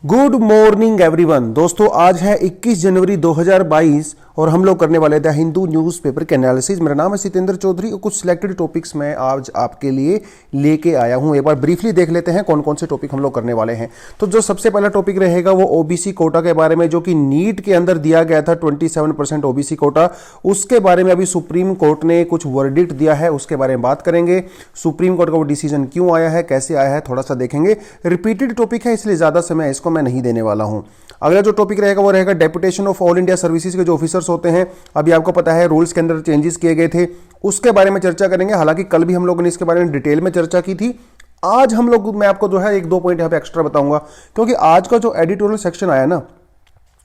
Good morning everyone. दोस्तों आज है 21 जनवरी 2022 और हम लोग करने वाले थे हिंदू न्यूज़पेपर के एनालिसिस। मेरा नाम है सितेंद्र चौधरी और कुछ सिलेक्टेड टॉपिक्स मैं आज आपके लिए लेके आया हूं। एक बार ब्रीफली देख लेते हैं कौन कौन से टॉपिक हम लोग करने वाले हैं। तो जो सबसे पहला टॉपिक रहेगा वो ओबीसी कोटा के बारे में, जो कि नीट के अंदर दिया गया था 27% ओबीसी कोटा। उसके बारे में अभी सुप्रीम कोर्ट ने कुछ वर्डिक्ट दिया है, उसके बारे में बात करेंगे। सुप्रीम कोर्ट का वो डिसीजन क्यों आया है, कैसे आया है, थोड़ा सा देखेंगे। रिपीटेड टॉपिक है इसलिए ज्यादा समय इसको मैं नहीं देने वाला हूं। अगला जो टॉपिक रहेगा वो रहेगा deputation of all India services के जो ऑफिसर्स होते हैं। अभी आपको पता है रूल्स के अंदर चेंजेस किए गए थे, उसके बारे में चर्चा करेंगे। हालांकि कल भी हम लोगों ने इसके बारे में डिटेल में चर्चा की थी। आज मैं आपको जो है एक दो पॉइंट यहां पे एक्स्ट्रा बताऊंगा, क्योंकि आज का जो एडिटोरियल सेक्शन आया ना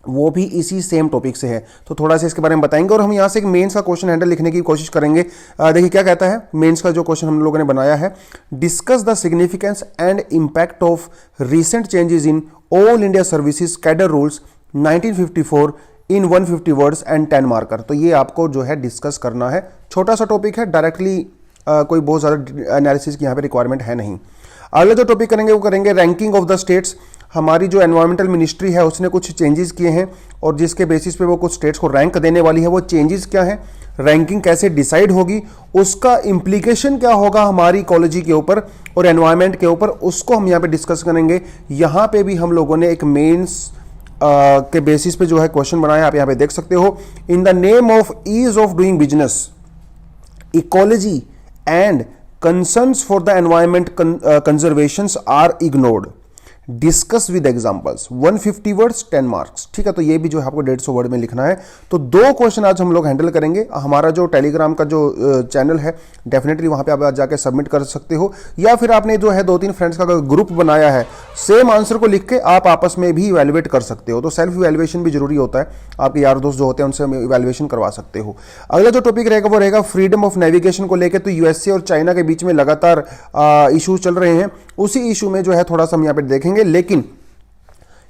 वो भी इसी सेम टॉपिक से है, तो थोड़ा सा इसके बारे में बताएंगे। और हम यहां से एक मेंस का क्वेश्चन हैंडल लिखने की कोशिश करेंगे। देखिए क्या कहता है मेंस का जो क्वेश्चन हम लोगों ने बनाया है, discuss the significance and impact of recent changes in all India services cadre rules 1954 in 150 words and 10 marker. तो ये आपको जो है डिस्कस करना है। छोटा सा टॉपिक है, डायरेक्टली कोई बहुत ज़्यादा एनालिसिस की यहाँ पे रिक्वायरमेंट है नहीं। अगला जो टॉपिक करेंगे वो करेंगे रैंकिंग ऑफ द स्टेट्स। हमारी जो एनवायरमेंटल मिनिस्ट्री है उसने कुछ चेंजेस किए हैं और जिसके बेसिस पे वो कुछ स्टेट्स को रैंक देने वाली है। वो चेंजेस क्या है, रैंकिंग कैसे डिसाइड होगी, उसका इंप्लीकेशन क्या होगा हमारी इकोलॉजी के ऊपर और एनवायरमेंट के ऊपर, उसको हम यहाँ पे डिस्कस करेंगे। यहाँ पे भी हम लोगों ने एक मेंस के बेसिस पे जो है क्वेश्चन बनाया, आप यहाँ पे देख सकते हो। In the name of ease of doing business, ecology and concerns for the environment conservations are ignored, discuss with examples, 150 words 10 marks. ठीक है, तो ये भी जो है आपको 150 वर्ड में लिखना है। तो दो क्वेश्चन आज हम लोग हैंडल करेंगे। हमारा जो टेलीग्राम का जो चैनल है डेफिनेटली वहां पे आप जाके सबमिट कर सकते हो, या फिर आपने जो है 2-3 फ्रेंड्स का ग्रुप बनाया है, सेम आंसर को लिख के आप आपस में भी इवैल्यूएट कर सकते हो। तो सेल्फ इवैल्यूएशन भी जरूरी होता है, आपके यार दोस्त जो होते हैं उनसे इवैल्यूएशन करवा सकते हो। अगला जो टॉपिक रहेगा वो रहेगा फ्रीडम ऑफ नेविगेशन को लेकर। तो यूएसए और चाइना के बीच में लगातार इशू चल रहे हैं, उसी इशू में जो है थोड़ा सा हम यहाँ पे देखेंगे। लेकिन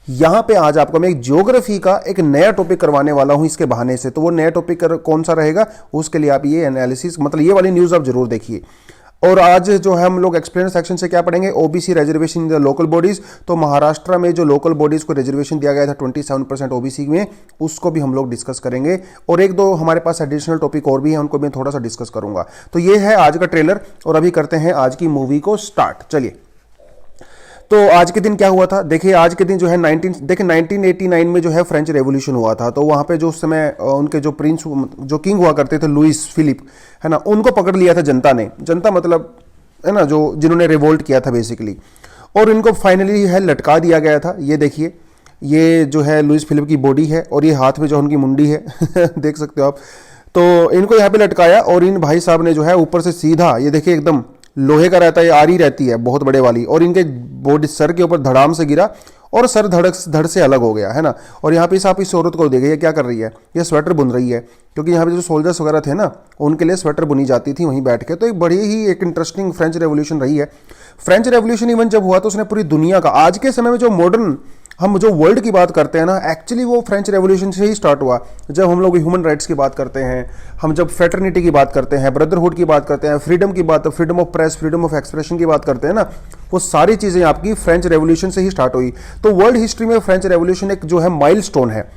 यहां पे आज आपको मैं एक ज्योग्राफी का एक नया टॉपिक करवाने वाला हूं इसके बहाने से। तो वो नया टॉपिक कौन सा रहेगा उसके लिए आप ये एनालिसिस, मतलब ये वाली न्यूज आप जरूर देखिए। और आज जो है हम लोग एक्सप्लेन सेक्शन से क्या पढ़ेंगे, OBC reservation in the local bodies. तो महाराष्ट्र में जो लोकल बॉडीज को रिजर्वेशन दिया गया था 27% ओबीसी में, उसको भी हम लोग डिस्कस करेंगे। और एक दो हमारे पास एडिशनल टॉपिक और भी है, उनको मैं थोड़ा सा डिस्कस करूंगा। तो ये है आज का ट्रेलर और अभी करते हैं आज की मूवी को स्टार्ट। चलिए, तो आज के दिन क्या हुआ था, देखिए आज के दिन जो है 1989 में जो है फ्रेंच रेवोल्यूशन हुआ था। तो वहां पे जो समय उनके जो प्रिंस, जो किंग हुआ करते थे लुइस फिलिप, है ना, उनको पकड़ लिया था जनता ने। जनता मतलब है ना, जो जिन्होंने रिवोल्ट किया था बेसिकली, और इनको फाइनली है लटका दिया गया था। ये देखिए, ये जो है लुइस फिलिप की बॉडी है और ये हाथ में जो उनकी मुंडी है देख सकते हो आप। तो इनको यहाँ पे लटकाया और इन भाई साहब ने जो है ऊपर से सीधा, ये देखिए एकदम लोहे का रहता है, आरी रहती है बहुत बड़े वाली, और इनके बॉडी सर के ऊपर धड़ाम से गिरा और सर धड़ से अलग हो गया, है ना। और यहाँ पे आप इस औरत को देखिए, ये क्या कर रही है, ये स्वेटर बुन रही है, क्योंकि यहाँ पे जो सोल्जर्स वगैरह थे ना उनके लिए स्वेटर बुनी जाती थी वहीं बैठ के। तो एक बड़ी ही एक इंटरेस्टिंग फ्रेंच रेवोल्यूशन रही है। फ्रेंच रेवोल्यूशन इवन जब हुआ तो उसने पूरी दुनिया का, आज के समय में जो मॉडर्न हम जो वर्ल्ड की बात करते हैं ना, एक्चुअली वो फ्रेंच रेवोल्यूशन से ही स्टार्ट हुआ। जब हम लोग ह्यूमन राइट्स की बात करते हैं, हम जब फ्रेटर्निटी की बात करते हैं, ब्रदरहुड की बात करते हैं, फ्रीडम की बात, freedom of press, freedom of expression की बात करते हैं ना, वो सारी चीजें आपकी फ्रेंच रेवोल्यूशन से ही स्टार्ट हुई। तो वर्ल्ड हिस्ट्री में फ्रेंच रेवोल्यूशन एक जो है माइलस्टोन है,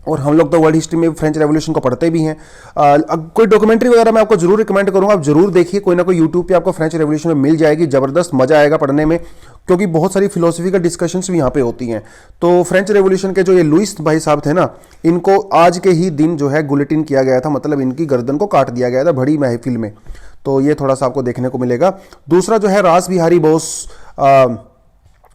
और हम लोग तो वर्ल्ड हिस्ट्री में फ्रेंच रेवोल्यूशन को पढ़ते भी हैं। कोई डॉक्यूमेंट्री वगैरह मैं आपको जरूर रिकमेंड करूंगा, आप जरूर देखिए, कोई ना कोई यूट्यूब पे आपको फ्रेंच रेवोल्यूशन में मिल जाएगी। जबरदस्त मजा आएगा पढ़ने में, क्योंकि बहुत सारी फिलोसफिकल डिस्कशंस भी यहाँ पे होती हैं। तो फ्रेंच रेवोल्यूशन के जो ये लुइस भाई साहब थे ना, इनको आज के ही दिन जो है गुलेटिन किया गया था, मतलब इनकी गर्दन को काट दिया गया था बड़ी महफिल में। तो ये थोड़ा सा आपको देखने को मिलेगा। दूसरा जो है रास बिहारी बोस,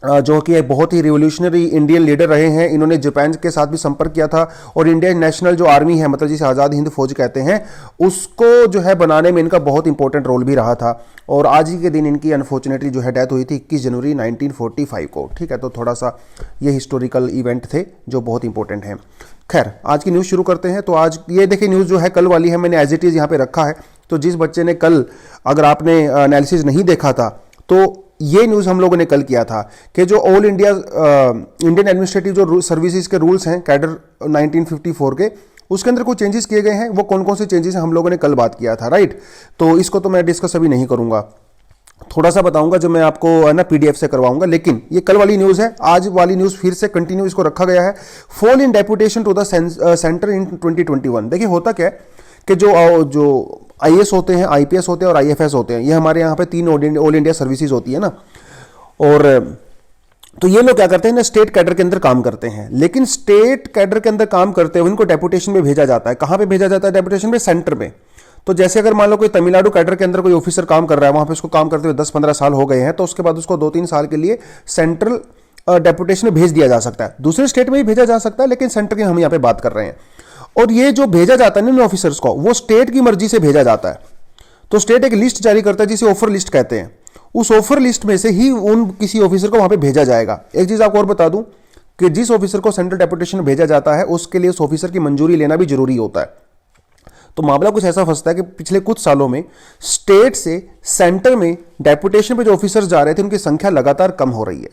जो कि एक बहुत ही रिवोल्यूशनरी इंडियन लीडर रहे हैं। इन्होंने जापान के साथ भी संपर्क किया था और इंडियन नेशनल जो आर्मी है, मतलब जिसे आज़ाद हिंद फौज कहते हैं, उसको जो है बनाने में इनका बहुत इंपॉर्टेंट रोल भी रहा था। और आज ही के दिन इनकी अनफॉर्चुनेटली जो है डेथ हुई थी 21 जनवरी 1945 को। ठीक है, तो थोड़ा सा ये हिस्टोरिकल इवेंट थे जो बहुत इंपॉर्टेंट हैं। खैर, आज की न्यूज़ शुरू करते हैं। तो आज ये देखिए न्यूज़ जो है कल वाली है, मैंने एज इट इज़ यहाँ पे रखा है। तो जिस बच्चे ने कल, अगर आपने एनालिसिस नहीं देखा था, तो ये न्यूज़ हम लोगों ने कल किया था कि जो ऑल इंडिया इंडियन एडमिनिस्ट्रेटिव जो सर्विसेज के रूल्स हैं कैडर 1954 के, उसके अंदर कुछ चेंजेस किए गए हैं। वो कौन कौन से चेंजेस हैं हम लोगों ने कल बात किया था, राइट। तो इसको तो मैं डिस्कस अभी नहीं करूंगा। थोड़ा सा बताऊंगा जो मैं आपको है ना पीडीएफ से करवाऊंगा, लेकिन ये कल वाली न्यूज़ है। आज वाली न्यूज़ फिर से कंटिन्यू इसको रखा गया है। Fall in deputation to the centre in 2021। देखिए होता क्या है कि जो आईएएस होते हैं, आईपीएस होते हैं और आईएफएस होते हैं, ये हमारे यहाँ पे 3 ऑल इंडिया सर्विसेज होती है ना। और तो ये लोग क्या करते हैं ना, स्टेट कैडर के अंदर काम करते हैं, लेकिन स्टेट कैडर के अंदर काम करते हुए इनको डेपुटेशन में भेजा जाता है। कहाँ पे भेजा जाता है डेपुटेशन में? सेंटर में। तो जैसे अगर मान लो कोई तमिलनाडु कैडर के अंदर कोई ऑफिसर काम कर रहा है, वहां पे उसको काम करते हुए 10-15 साल हो गए हैं, तो उसके बाद उसको 2-3 साल के लिए सेंट्रल डेपुटेशन में भेज दिया जा सकता है। दूसरे स्टेट में भी भेजा जा सकता है, लेकिन सेंटर की हम यहाँ पे बात कर रहे हैं। और ये जो भेजा जाता है ना ऑफिसर्स को, वो स्टेट की मर्जी से भेजा जाता है। तो स्टेट एक लिस्ट जारी करता है जिसे ऑफर लिस्ट कहते हैं। उस ऑफर लिस्ट में से ही उन किसी ऑफिसर को वहां पे भेजा जाएगा। एक चीज आपको और बता दूं कि जिस ऑफिसर को सेंट्रल डेपुटेशन में भेजा जाता है, उसके लिए उस ऑफिसर की मंजूरी लेना भी जरूरी होता है। तो मामला कुछ ऐसा फंसता है कि पिछले कुछ सालों में स्टेट से सेंटर में डेपुटेशन पे जो ऑफिसर्स जा रहे थे, उनकी संख्या लगातार कम हो रही है,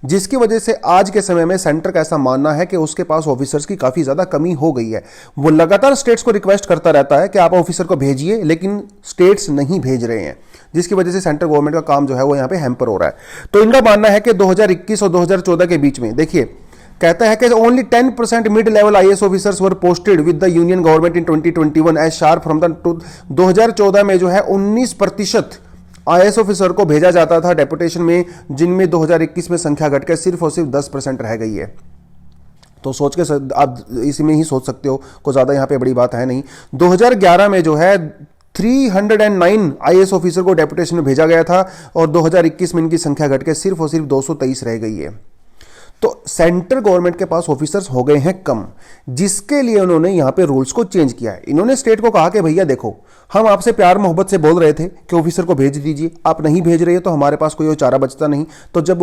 जिसकी वजह से आज के समय में सेंटर का ऐसा मानना है कि उसके पास ऑफिसर्स की काफी ज्यादा कमी हो गई है। वो लगातार स्टेट्स को रिक्वेस्ट करता रहता है कि आप ऑफिसर को भेजिए, लेकिन स्टेट्स नहीं भेज रहे हैं, जिसकी वजह से सेंट्रल गवर्नमेंट का काम जो है वो यहां पे हैम्पर हो रहा है। तो इनका मानना है कि 2021 और 2014 के बीच में, देखिए कहता है कि only 10% mid level IAS officers were posted with the union government in 2021 as sharp from the 2014 में जो है 19% आईएएस ऑफिसर को भेजा जाता था डेपुटेशन में, जिनमें 2021 में संख्या घटकर सिर्फ और सिर्फ 10% रह गई है। तो सोच के आप इसी में ही सोच सकते हो, कोई ज्यादा यहां पे बड़ी बात है नहीं। 2011 में जो है 309 आईएएस ऑफिसर को डेपुटेशन में भेजा गया था और 2021 में इनकी संख्या घटकर सिर्फ और सिर्फ 223 रह गई है। तो सेंट्रल गवर्नमेंट के पास ऑफिसर्स हो गए हैं कम, जिसके लिए उन्होंने यहां पे रूल्स को चेंज किया है। इन्होंने स्टेट को कहा कि भैया देखो, हम आपसे प्यार मोहब्बत से बोल रहे थे कि ऑफिसर को भेज दीजिए, आप नहीं भेज रहे हो तो हमारे पास कोई और चारा बचता नहीं। तो जब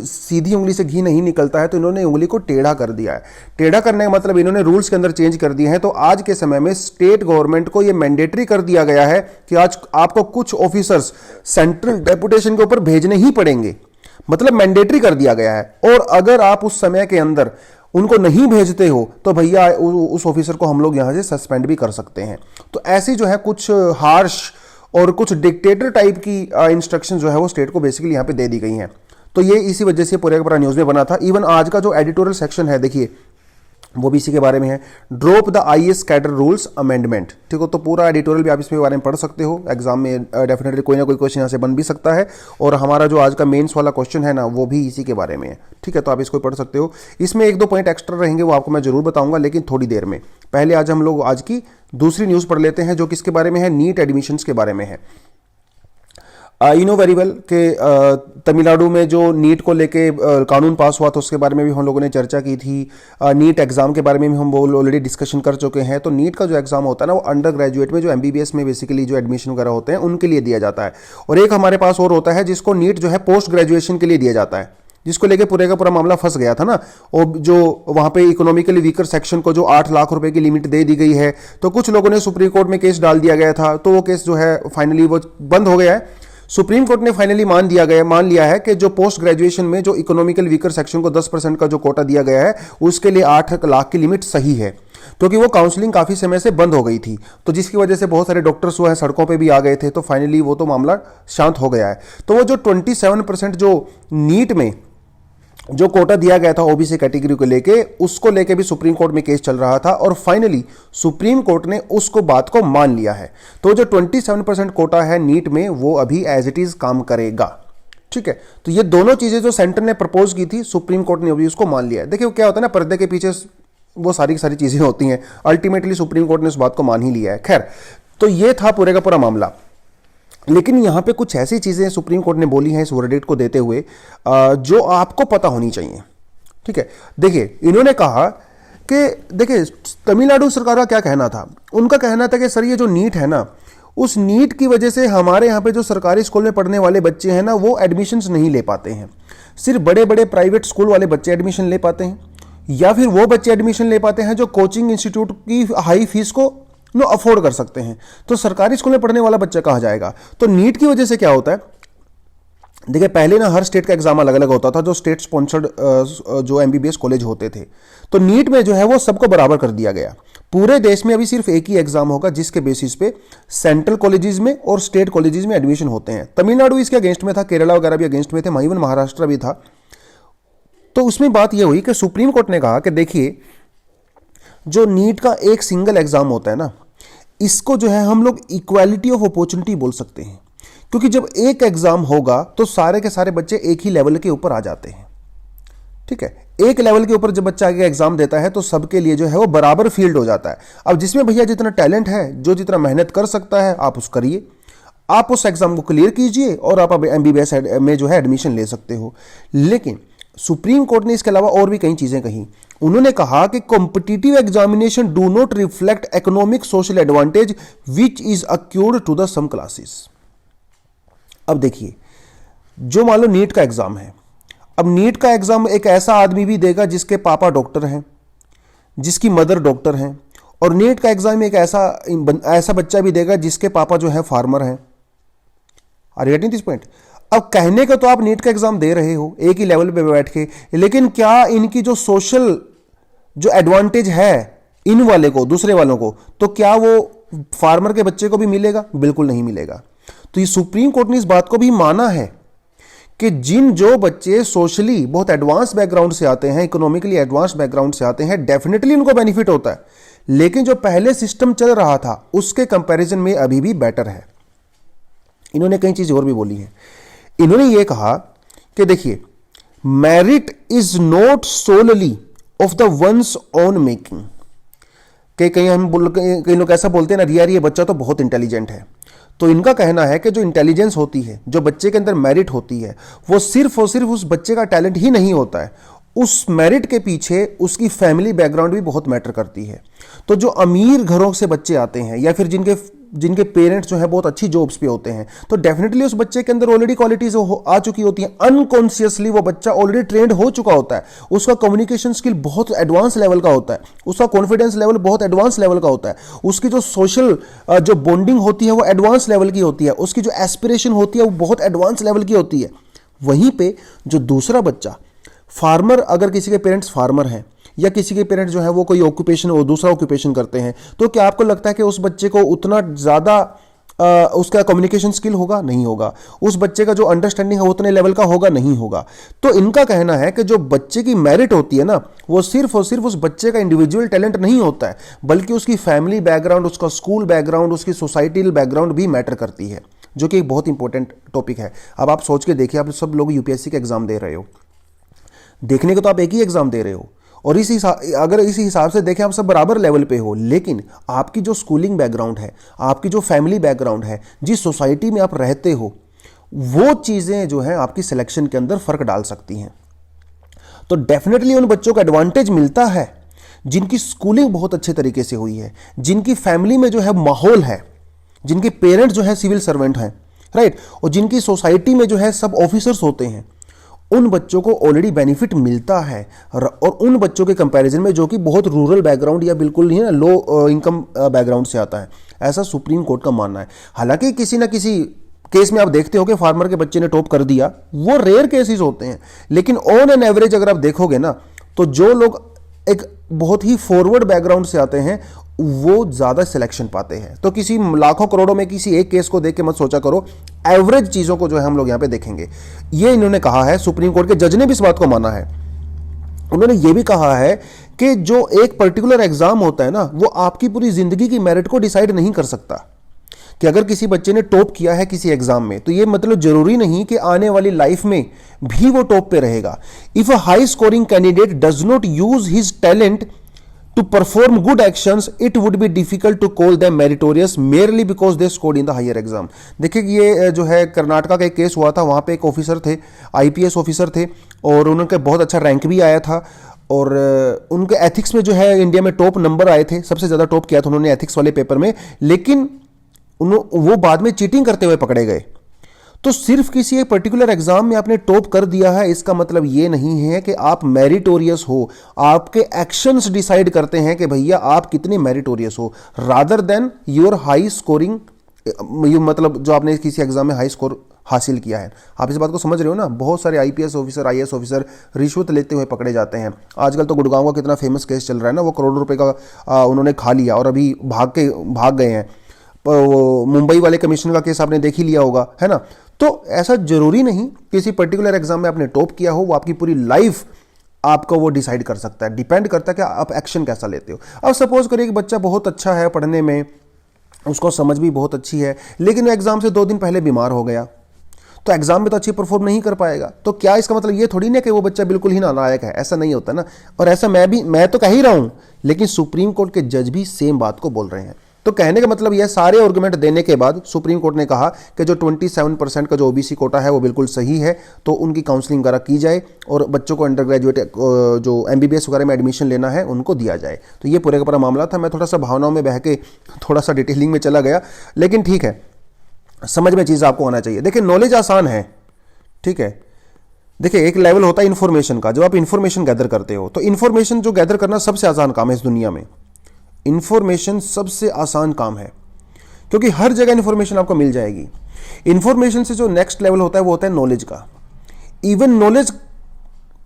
सीधी उंगली से घी नहीं निकलता है, तो इन्होंने उंगली को टेढ़ा कर दिया है। टेढ़ा करने का मतलब इन्होंने रूल्स के अंदर चेंज कर दिए हैं। तो आज के समय में स्टेट गवर्नमेंट को यह मैंडेटरी कर दिया गया है कि आज आपको कुछ ऑफिसर्स सेंट्रल डेपुटेशन के ऊपर भेजने ही पड़ेंगे, मतलब मैंडेटरी कर दिया गया है। और अगर आप उस समय के अंदर उनको नहीं भेजते हो तो भैया उस ऑफिसर को हम लोग यहां से सस्पेंड भी कर सकते हैं। तो ऐसी जो है कुछ हार्श और कुछ डिक्टेटर टाइप की इंस्ट्रक्शन जो है वो स्टेट को बेसिकली यहां पे दे दी गई हैं। तो ये इसी वजह से पूरे का पूरा न्यूज में बना था। इवन आज का जो एडिटोरियल सेक्शन है, देखिए वो भी इसी के बारे में है, drop the IAS cadre rules amendment. ठीक हो, तो पूरा एडिटोरियल भी आप इसके बारे में पढ़ सकते हो। एग्जाम में डेफिनेटली कोई ना कोई क्वेश्चन यहाँ से बन भी सकता है, और हमारा जो आज का मेंस वाला क्वेश्चन है ना, वो भी इसी के बारे में है। ठीक है, तो आप इसको पढ़ सकते हो। इसमें 1-2 पॉइंट एक्स्ट्रा रहेंगे, वो आपको मैं जरूर बताऊंगा, लेकिन थोड़ी देर में। पहले आज हम लोग आज की दूसरी न्यूज पढ़ लेते हैं, जो किसके बारे में है, नीट एडमिशंस के बारे में है। यू नो वेरी वेल कि तमिलनाडु में जो नीट को लेके कानून पास हुआ था, उसके बारे में भी हम लोगों ने चर्चा की थी। नीट एग्जाम के बारे में भी हम ऑलरेडी डिस्कशन कर चुके हैं। तो नीट का जो एग्जाम होता है ना, वो अंडर ग्रेजुएट में जो एमबीबीएस में बेसिकली जो एडमिशन वगैरह होते हैं उनके लिए दिया जाता है। और एक हमारे पास और होता है जिसको नीट जो है पोस्ट ग्रेजुएशन के लिए दिया जाता है, जिसको लेके पूरे का पूरा मामला फंस गया था ना। और जो वहां पे इकोनॉमिकली वीकर सेक्शन को जो 8 लाख रुपए की लिमिट दे दी गई है, तो कुछ लोगों ने सुप्रीम कोर्ट में केस डाल दिया गया था। तो वो केस जो है फाइनली वो बंद हो गया है। सुप्रीम कोर्ट ने फाइनली मान लिया है कि जो पोस्ट ग्रेजुएशन में जो इकोनॉमिकल वीकर सेक्शन को 10% का जो कोटा दिया गया है, उसके लिए 8 लाख की लिमिट सही है, क्योंकि वो काउंसलिंग काफी समय से बंद हो गई थी। तो जिसकी वजह से बहुत सारे डॉक्टर्स जो है सड़कों पे भी आ गए थे। तो फाइनली वो तो मामला शांत हो गया है। तो वो जो 27% जो नीट में जो कोटा दिया गया था ओबीसी कैटेगरी को लेके, उसको लेके भी सुप्रीम कोर्ट में केस चल रहा था, और फाइनली सुप्रीम कोर्ट ने उसको बात को मान लिया है। तो जो 27% कोटा है नीट में, वो अभी एज इट इज काम करेगा। ठीक है, तो ये दोनों चीजें जो सेंटर ने प्रपोज की थी, सुप्रीम कोर्ट ने अभी उसको मान लिया है। देखिए क्या होता है ना, पर्दे के पीछे वो सारी चीजें होती हैं। अल्टीमेटली सुप्रीम कोर्ट ने उस बात को मान ही लिया है। खैर, तो ये था पूरे का पूरा मामला। लेकिन यहां पे कुछ ऐसी चीजें सुप्रीम कोर्ट ने बोली हैं इस वर्डिक्ट को देते हुए, जो आपको पता होनी चाहिए। ठीक है, देखिए इन्होंने कहा कि देखिए तमिलनाडु सरकार का क्या कहना था। उनका कहना था कि सर ये जो नीट है ना, उस नीट की वजह से हमारे यहाँ पे जो सरकारी स्कूल में पढ़ने वाले बच्चे हैं ना, वो एडमिशन्स नहीं ले पाते हैं। सिर्फ बड़े बड़े प्राइवेट स्कूल वाले बच्चे एडमिशन ले पाते हैं, या फिर वो बच्चे एडमिशन ले पाते हैं जो कोचिंग इंस्टीट्यूट की हाई फीस को अफोर्ड कर सकते हैं। तो सरकारी स्कूल में पढ़ने वाला बच्चा कहाँ जाएगा। तो नीट की वजह से क्या होता है, देखिए पहले ना हर स्टेट का एग्जाम अलग अलग होता था, जो स्टेट स्पॉन्सर्ड जो एमबीबीएस कॉलेज होते थे। तो नीट में जो है वो सबको बराबर कर दिया गया। पूरे देश में अभी सिर्फ एक ही एग्जाम होगा जिसके बेसिस पे सेंट्रल कॉलेजेस में और स्टेट कॉलेजेस में एडमिशन होते हैं। तमिलनाडु इसके अगेंस्ट में था, केरला वगैरह भी अगेंस्ट में थे, इवन महाराष्ट्र भी था। तो उसमें बात यह हुई कि सुप्रीम कोर्ट ने कहा कि देखिए, जो नीट का एक सिंगल एग्जाम होता है ना, इसको जो है हम लोग इक्वालिटी ऑफ अपॉर्चुनिटी बोल सकते हैं, क्योंकि जब एक एग्जाम होगा तो सारे के सारे बच्चे एक ही लेवल के ऊपर आ जाते हैं। ठीक है, एक लेवल के ऊपर जब बच्चा आगे एग्जाम देता है तो सबके लिए जो है वो बराबर फील्ड हो जाता है। अब जिसमें भैया जितना टैलेंट है, जो जितना मेहनत कर सकता है, आप उस करिए, आप उस एग्जाम को क्लियर कीजिए और आप अब MBBS में जो है एडमिशन ले सकते हो। लेकिन सुप्रीम कोर्ट ने इसके अलावा और भी कई चीजें कही। उन्होंने कहा कि competitive examination do not reflect economic social advantage which is accrued to the some classes. अब देखिए, जो मान लो नीट का एग्जाम है, अब नीट का एग्जाम एक ऐसा आदमी भी देगा जिसके पापा डॉक्टर हैं, जिसकी मदर डॉक्टर हैं, और नीट का एग्जाम एक ऐसा बच्चा भी देगा जिसके पापा जो है फार्मर हैं। Are you getting this point? अब कहने का तो आप नीट का एग्जाम दे रहे हो एक ही लेवल पे बैठ के, लेकिन क्या इनकी जो सोशल जो एडवांटेज है इन वाले को, दूसरे वालों को, तो क्या वो फार्मर के बच्चे को भी मिलेगा? बिल्कुल नहीं मिलेगा। तो ये सुप्रीम कोर्ट ने इस बात को भी माना है कि जो बच्चे सोशली बहुत एडवांस बैकग्राउंड से आते हैं, इकोनॉमिकली एडवांस बैकग्राउंड से आते हैं, डेफिनेटली उनको बेनिफिट होता है, लेकिन जो पहले सिस्टम चल रहा था उसके कंपैरिजन में अभी भी बेटर है। इन्होंने कई चीजें और भी बोली हैं। इन्होंने ये कहा कि देखिए, merit is not solely of the one's own making. कई लोग ऐसा बोलते हैं ना, यार ये बच्चा तो बहुत इंटेलिजेंट है। तो इनका कहना है कि जो इंटेलिजेंस होती है, जो बच्चे के अंदर मेरिट होती है, वो सिर्फ और सिर्फ उस बच्चे का टैलेंट ही नहीं होता है, उस मेरिट के पीछे उसकी फैमिली बैकग्राउंड भी बहुत मैटर करती है। तो जो अमीर घरों से बच्चे आते हैं या फिर जिनके पेरेंट्स जो है बहुत अच्छी जॉब्स पे होते हैं, तो डेफिनेटली उस बच्चे के अंदर ऑलरेडी क्वालिटीज आ चुकी होती हैं। अनकॉन्शियसली वो बच्चा ऑलरेडी ट्रेंड हो चुका होता है, उसका कम्युनिकेशन स्किल बहुत एडवांस लेवल का होता है, उसका कॉन्फिडेंस लेवल बहुत एडवांस लेवल का होता है, उसकी जो सोशल जो बॉन्डिंग होती है वो एडवांस लेवल की होती है, उसकी जो एस्पिरेशन होती है वो बहुत एडवांस लेवल की होती है। वहीं पे जो दूसरा बच्चा फार्मर, अगर किसी के पेरेंट्स फार्मर हैं या किसी के पेरेंट्स जो है वो कोई ऑक्यूपेशन और दूसरा ऑक्यूपेशन करते हैं, तो क्या आपको लगता है कि उस बच्चे को उतना ज़्यादा उसका कम्युनिकेशन स्किल होगा? नहीं होगा। उस बच्चे का जो अंडरस्टैंडिंग है उतने लेवल का होगा? नहीं होगा। तो इनका कहना है कि जो बच्चे की मेरिट होती है ना, वो सिर्फ और सिर्फ उस बच्चे का इंडिविजुअल टैलेंट नहीं होता है, बल्कि उसकी फैमिली बैकग्राउंड, उसका स्कूल बैकग्राउंड, उसकी सोसाइटल बैकग्राउंड भी मैटर करती है, जो कि एक बहुत इंपॉर्टेंट टॉपिक है। अब आप सोच के देखिए, आप सब लोग UPSC का एग्जाम दे रहे हो, देखने को तो आप एक ही एग्जाम दे रहे हो, और अगर इसी हिसाब से देखें आप सब बराबर लेवल पे हो, लेकिन आपकी जो स्कूलिंग बैकग्राउंड है, आपकी जो फैमिली बैकग्राउंड है, जिस सोसाइटी में आप रहते हो, वो चीज़ें जो है आपकी सिलेक्शन के अंदर फर्क डाल सकती हैं। तो डेफिनेटली उन बच्चों को एडवांटेज मिलता है जिनकी स्कूलिंग बहुत अच्छे तरीके से हुई है, जिनकी फैमिली में जो है माहौल है, जिनके पेरेंट्स जो है सिविल सर्वेंट हैं, राइट, और जिनकी सोसाइटी में जो है सब ऑफिसर्स होते हैं। उन बच्चों को ऑलरेडी बेनिफिट मिलता है, और उन बच्चों के कंपैरिजन में जो कि बहुत रूरल बैकग्राउंड या बिल्कुल नहीं है, लो इनकम बैकग्राउंड से आता है, ऐसा सुप्रीम कोर्ट का मानना है। हालांकि किसी ना किसी केस में आप देखते हो कि फार्मर के बच्चे ने टॉप कर दिया, वो रेयर केसेस होते हैं, लेकिन ऑन एन एवरेज अगर आप देखोगे ना, तो जो लोग एक बहुत ही फॉरवर्ड बैकग्राउंड से आते हैं वो ज्यादा सिलेक्शन पाते हैं। तो किसी लाखों करोड़ों में किसी एक केस को देख के मत सोचा करो, एवरेज चीजों को जो है हम लोग यहां पे देखेंगे। ये इन्होंने कहा है, सुप्रीम कोर्ट के जज ने भी इस बात को माना है। उन्होंने ये भी कहा है कि जो एक पर्टिकुलर एग्जाम होता है ना, वो आपकी पूरी जिंदगी की मेरिट को डिसाइड नहीं कर सकता। कि अगर किसी बच्चे ने टॉप किया है किसी एग्जाम में, तो ये मतलब जरूरी नहीं कि आने वाली लाइफ में भी वो टॉप पे रहेगा। If a high scoring candidate does not use his talent to perform good actions, it would be difficult to call them meritorious merely because they scored in the higher exam. देखिए, ये जो है कर्नाटका का एक case हुआ था, वहां पे एक ऑफिसर थे, IPS ऑफिसर थे, और उनका बहुत अच्छा रैंक भी आया था, और उनके एथिक्स में जो है इंडिया में टॉप नंबर आए थे, सबसे ज्यादा टॉप किया था उन्होंने एथिक्स वाले पेपर में, लेकिन वो बाद में चीटिंग करते हुए पकड़े गए। तो सिर्फ किसी एक पर्टिकुलर एग्जाम में आपने टॉप कर दिया है, इसका मतलब ये नहीं है कि आप मेरिटोरियस हो। आपके एक्शंस डिसाइड करते हैं कि भैया आप कितने मेरिटोरियस हो, rather than your high scoring, मतलब जो आपने किसी एग्जाम में हाई स्कोर हासिल किया है। आप इस बात को समझ रहे हो ना, बहुत सारे आईपीएस ऑफिसर, आईएएस ऑफिसर रिश्वत लेते हुए पकड़े जाते हैं। आजकल तो गुड़गांव का कितना फेमस केस चल रहा है ना, वो करोड़ों रुपए का उन्होंने खा लिया और अभी भाग गए हैं। मुंबई वाले कमिश्नर का केस आपने देख ही लिया होगा, है ना। तो ऐसा जरूरी नहीं किसी पर्टिकुलर एग्जाम में आपने टॉप किया हो वो आपकी पूरी लाइफ आपको वो डिसाइड कर सकता है। डिपेंड करता है कि आप एक्शन कैसा लेते हो। अब सपोज करिए कि बच्चा बहुत अच्छा है पढ़ने में, उसको समझ भी बहुत अच्छी है, लेकिन वो एग्जाम से 2 दिन पहले बीमार हो गया, तो एग्जाम में तो अच्छी परफॉर्म नहीं कर पाएगा। तो क्या इसका मतलब ये थोड़ी ना कि वो बच्चा बिल्कुल ही नालायक है, ऐसा नहीं होता ना। और ऐसा मैं तो कह ही रहा हूं, लेकिन सुप्रीम कोर्ट के जज भी सेम बात को बोल रहे हैं। तो कहने का मतलब यह, सारे आर्गुमेंट देने के बाद सुप्रीम कोर्ट ने कहा कि जो 27% का जो ओबीसी कोटा है वो बिल्कुल सही है, तो उनकी काउंसलिंग वगैरह की जाए और बच्चों को अंडर ग्रेजुएट जो एमबीबीएस वगैरह में एडमिशन लेना है उनको दिया जाए। तो ये पूरे का पूरा मामला था। मैं थोड़ा सा भावनाओं में बह के थोड़ा सा डिटेलिंग में चला गया, लेकिन ठीक है, समझ में चीज़ आपको आना चाहिए। देखिए, नॉलेज आसान है, ठीक है। देखिए, एक लेवल होता है इन्फॉर्मेशन का। जब आप इन्फॉर्मेशन गैदर करते हो तो इन्फॉर्मेशन जो गैदर करना सबसे आसान काम है इस दुनिया में। इंफॉर्मेशन सबसे आसान काम है क्योंकि हर जगह इंफॉर्मेशन आपको मिल जाएगी। इंफॉर्मेशन से जो नेक्स्ट लेवल होता है वो होता है नॉलेज का। इवन नॉलेज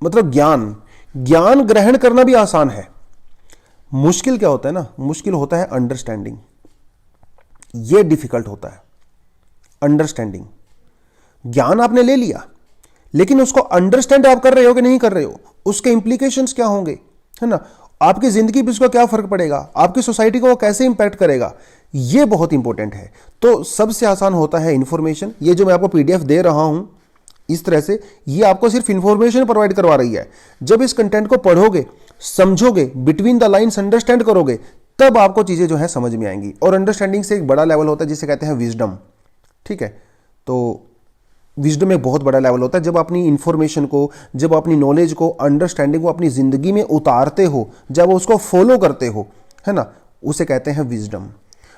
मतलब ज्ञान ग्रहण करना भी आसान है। मुश्किल क्या होता है ना, मुश्किल होता है अंडरस्टैंडिंग। ये डिफिकल्ट होता है अंडरस्टैंडिंग। ज्ञान आपने ले लिया, लेकिन उसको अंडरस्टैंड आप कर रहे हो कि नहीं कर रहे हो, उसके इंप्लीकेशंस क्या होंगे, है ना। आपकी जिंदगी पर उसका क्या फर्क पड़ेगा, आपकी सोसाइटी को वो कैसे इंपैक्ट करेगा, ये बहुत इंपॉर्टेंट है। तो सबसे आसान होता है इंफॉर्मेशन। ये जो मैं आपको पीडीएफ दे रहा हूं इस तरह से, ये आपको सिर्फ इंफॉर्मेशन प्रोवाइड करवा रही है। जब इस कंटेंट को पढ़ोगे, समझोगे, बिटवीन द लाइन्स अंडरस्टैंड करोगे, तब आपको चीजें जो है समझ में आएंगी। और अंडरस्टैंडिंग से एक बड़ा लेवल होता है जिसे कहते हैं विजडम, ठीक है। तो विजडम एक बहुत बड़ा लेवल होता है जब अपनी इंफॉर्मेशन को, जब अपनी नॉलेज को, अंडरस्टैंडिंग को अपनी जिंदगी में उतारते हो, जब उसको फॉलो करते हो, है ना, उसे कहते हैं विजडम।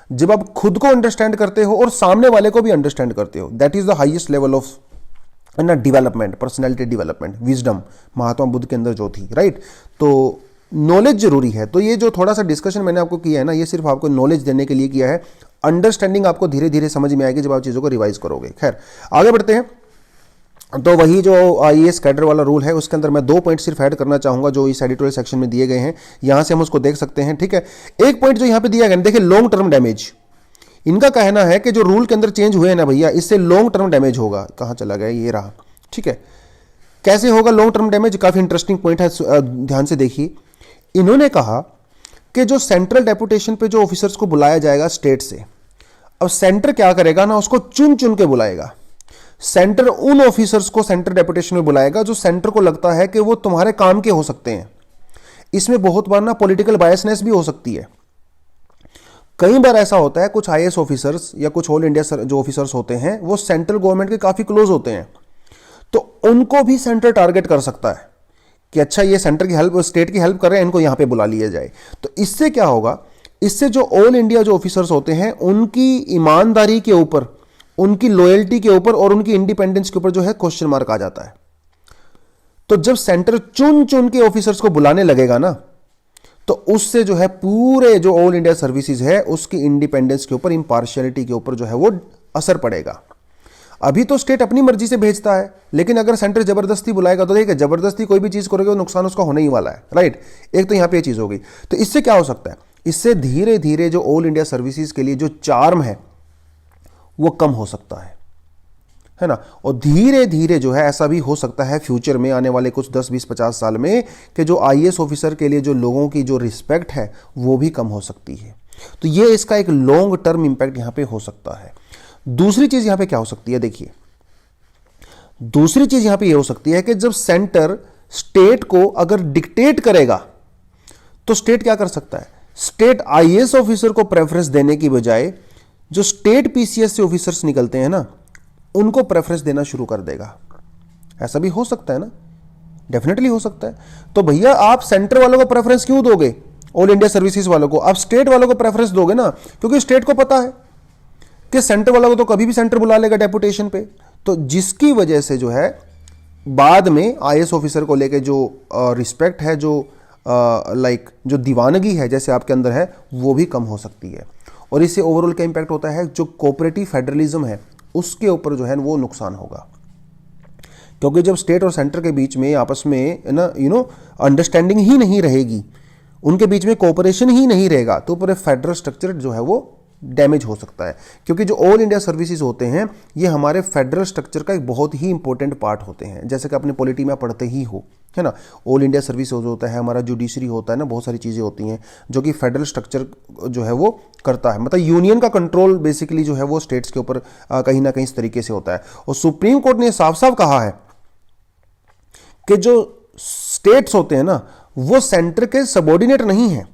जब आप खुद को अंडरस्टैंड करते हो और सामने वाले को भी अंडरस्टैंड करते हो, that is the highest level of ना development, personality development, wisdom Mahatma Buddha के अंदर जो थी, राइट। तो नॉलेज जरूरी है। तो ये जो थोड़ा सा डिस्कशन मैंने आपको किया है ना, ये सिर्फ आपको नॉलेज देने के लिए किया है। अंडरस्टैंडिंग आपको धीरे धीरे समझ में आएगी जब आप चीज़ों को रिवाइज करोगे। खैर, आगे बढ़ते हैं। तो वही जो आईएएस कैडर वाला रूल है, उसके अंदर मैं 2 पॉइंट सिर्फ ऐड करना चाहूंगा जो इस एडिटोरियल सेक्शन में दिए गए हैं। यहां से हम उसको देख सकते हैं, ठीक है। एक पॉइंट जो यहां पे दिया गया, देखिए, लॉन्ग टर्म डैमेज। इनका कहना है कि जो रूल के अंदर चेंज हुए हैं ना भैया, इससे लॉन्ग टर्म डैमेज होगा। कहां चला गया, ये रहा, ठीक है। कैसे होगा लॉन्ग टर्म डैमेज? काफी इंटरेस्टिंग पॉइंट है, ध्यान से देखिए। इन्होंने कहा कि जो सेंट्रल डेपुटेशन पे जो ऑफिसर्स को बुलाया जाएगा स्टेट से, अब सेंटर क्या करेगा ना, उसको चुन चुन के बुलाएगा। सेंटर उन ऑफिसर्स को सेंटर डेपुटेशन में बुलाएगा जो सेंटर को लगता है कि वो तुम्हारे काम के हो सकते हैं। इसमें बहुत बार ना पॉलिटिकल बायसनेस भी हो सकती है। कई बार ऐसा होता है, कुछ आईएएस ऑफिसर्स या कुछ ऑल इंडिया जो ऑफिसर्स होते हैं वो सेंट्रल गवर्नमेंट के काफी क्लोज होते हैं, तो उनको भी सेंटर टारगेट कर सकता है कि अच्छा, ये सेंटर की हेल्प, स्टेट की हेल्प कर रहे हैं, इनको यहां पे बुला लिया जाए। तो इससे क्या होगा, इससे जो ऑल इंडिया जो ऑफिसर्स होते हैं उनकी ईमानदारी के ऊपर, उनकी लॉयल्टी के ऊपर और उनकी इंडिपेंडेंस के ऊपर जो है क्वेश्चन मार्क आ जाता है। तो जब सेंटर चुन चुन के ऑफिसर्स को बुलाने लगेगा ना, तो उससे जो है पूरे जो ऑल इंडिया सर्विसेज है उसकी इंडिपेंडेंस के ऊपर, इंपार्शियलिटी के ऊपर जो है वो असर पड़ेगा। अभी तो स्टेट अपनी मर्जी से भेजता है, लेकिन अगर सेंटर जबरदस्ती बुलाएगा तो देखिए, जबरदस्ती कोई भी चीज करोगे तो नुकसान उसका होने ही वाला है, राइट। एक तो यहां पे ये चीज हो गई। तो इससे क्या हो सकता है, इससे धीरे धीरे जो ऑल इंडिया सर्विसेज के लिए जो चार्म है वो कम हो सकता है ना। और धीरे धीरे जो है ऐसा भी हो सकता है फ्यूचर में, आने वाले कुछ 10, 20, 50 साल में, कि जो आईएएस ऑफिसर के लिए जो लोगों की जो रिस्पेक्ट है वो भी कम हो सकती है। तो ये इसका एक लॉन्ग टर्म इंपैक्ट यहां पे हो सकता है। दूसरी चीज यहां पे क्या हो सकती है, देखिए, दूसरी चीज यहां पे ये हो सकती है कि जब सेंटर स्टेट को अगर डिक्टेट करेगा तो स्टेट क्या कर सकता है, स्टेट आईएएस ऑफिसर को प्रेफरेंस देने की बजाय जो स्टेट पीसीएस से ऑफिसर्स निकलते हैं ना, उनको प्रेफरेंस देना शुरू कर देगा। ऐसा भी हो सकता है ना, डेफिनेटली हो सकता है। तो भैया, आप सेंटर वालों को प्रेफरेंस क्यों दोगे, ऑल इंडिया सर्विसेज वालों को? आप स्टेट वालों को प्रेफरेंस दोगे ना, क्योंकि स्टेट को पता है कि सेंटर वालों को तो कभी भी सेंटर बुला लेगा डेपुटेशन पे। तो जिसकी वजह से जो है बाद में आईएएस ऑफिसर को लेके जो रिस्पेक्ट है, जो जो दीवानगी है जैसे आपके अंदर है, वो भी कम हो सकती है। और इससे ओवरऑल क्या इंपैक्ट होता है, जो कोऑपरेटिव फेडरलिज्म है उसके ऊपर जो है वो नुकसान होगा। क्योंकि जब स्टेट और सेंटर के बीच में आपस में ना अंडरस्टैंडिंग ही नहीं रहेगी, उनके बीच में कोऑपरेशन ही नहीं रहेगा, तो पूरे फेडरल स्ट्रक्चर जो है वो डैमेज हो सकता है। क्योंकि जो ऑल इंडिया सर्विसेज होते हैं ये हमारे फेडरल स्ट्रक्चर का एक बहुत ही इंपॉर्टेंट पार्ट होते हैं, जैसे कि अपने पॉलिटी में पढ़ते ही हो, है ना। ऑल इंडिया सर्विस होता है, हमारा जुडिशरी होता है ना, बहुत सारी चीज़ें होती हैं जो कि फेडरल स्ट्रक्चर जो है वो करता है। मतलब यूनियन का कंट्रोल बेसिकली जो है वो स्टेट्स के ऊपर कहीं ना कहीं इस तरीके से होता है। और सुप्रीम कोर्ट ने साफ साफ कहा है कि जो स्टेट्स होते हैं ना वो सेंटर के सबऑर्डिनेट नहीं है।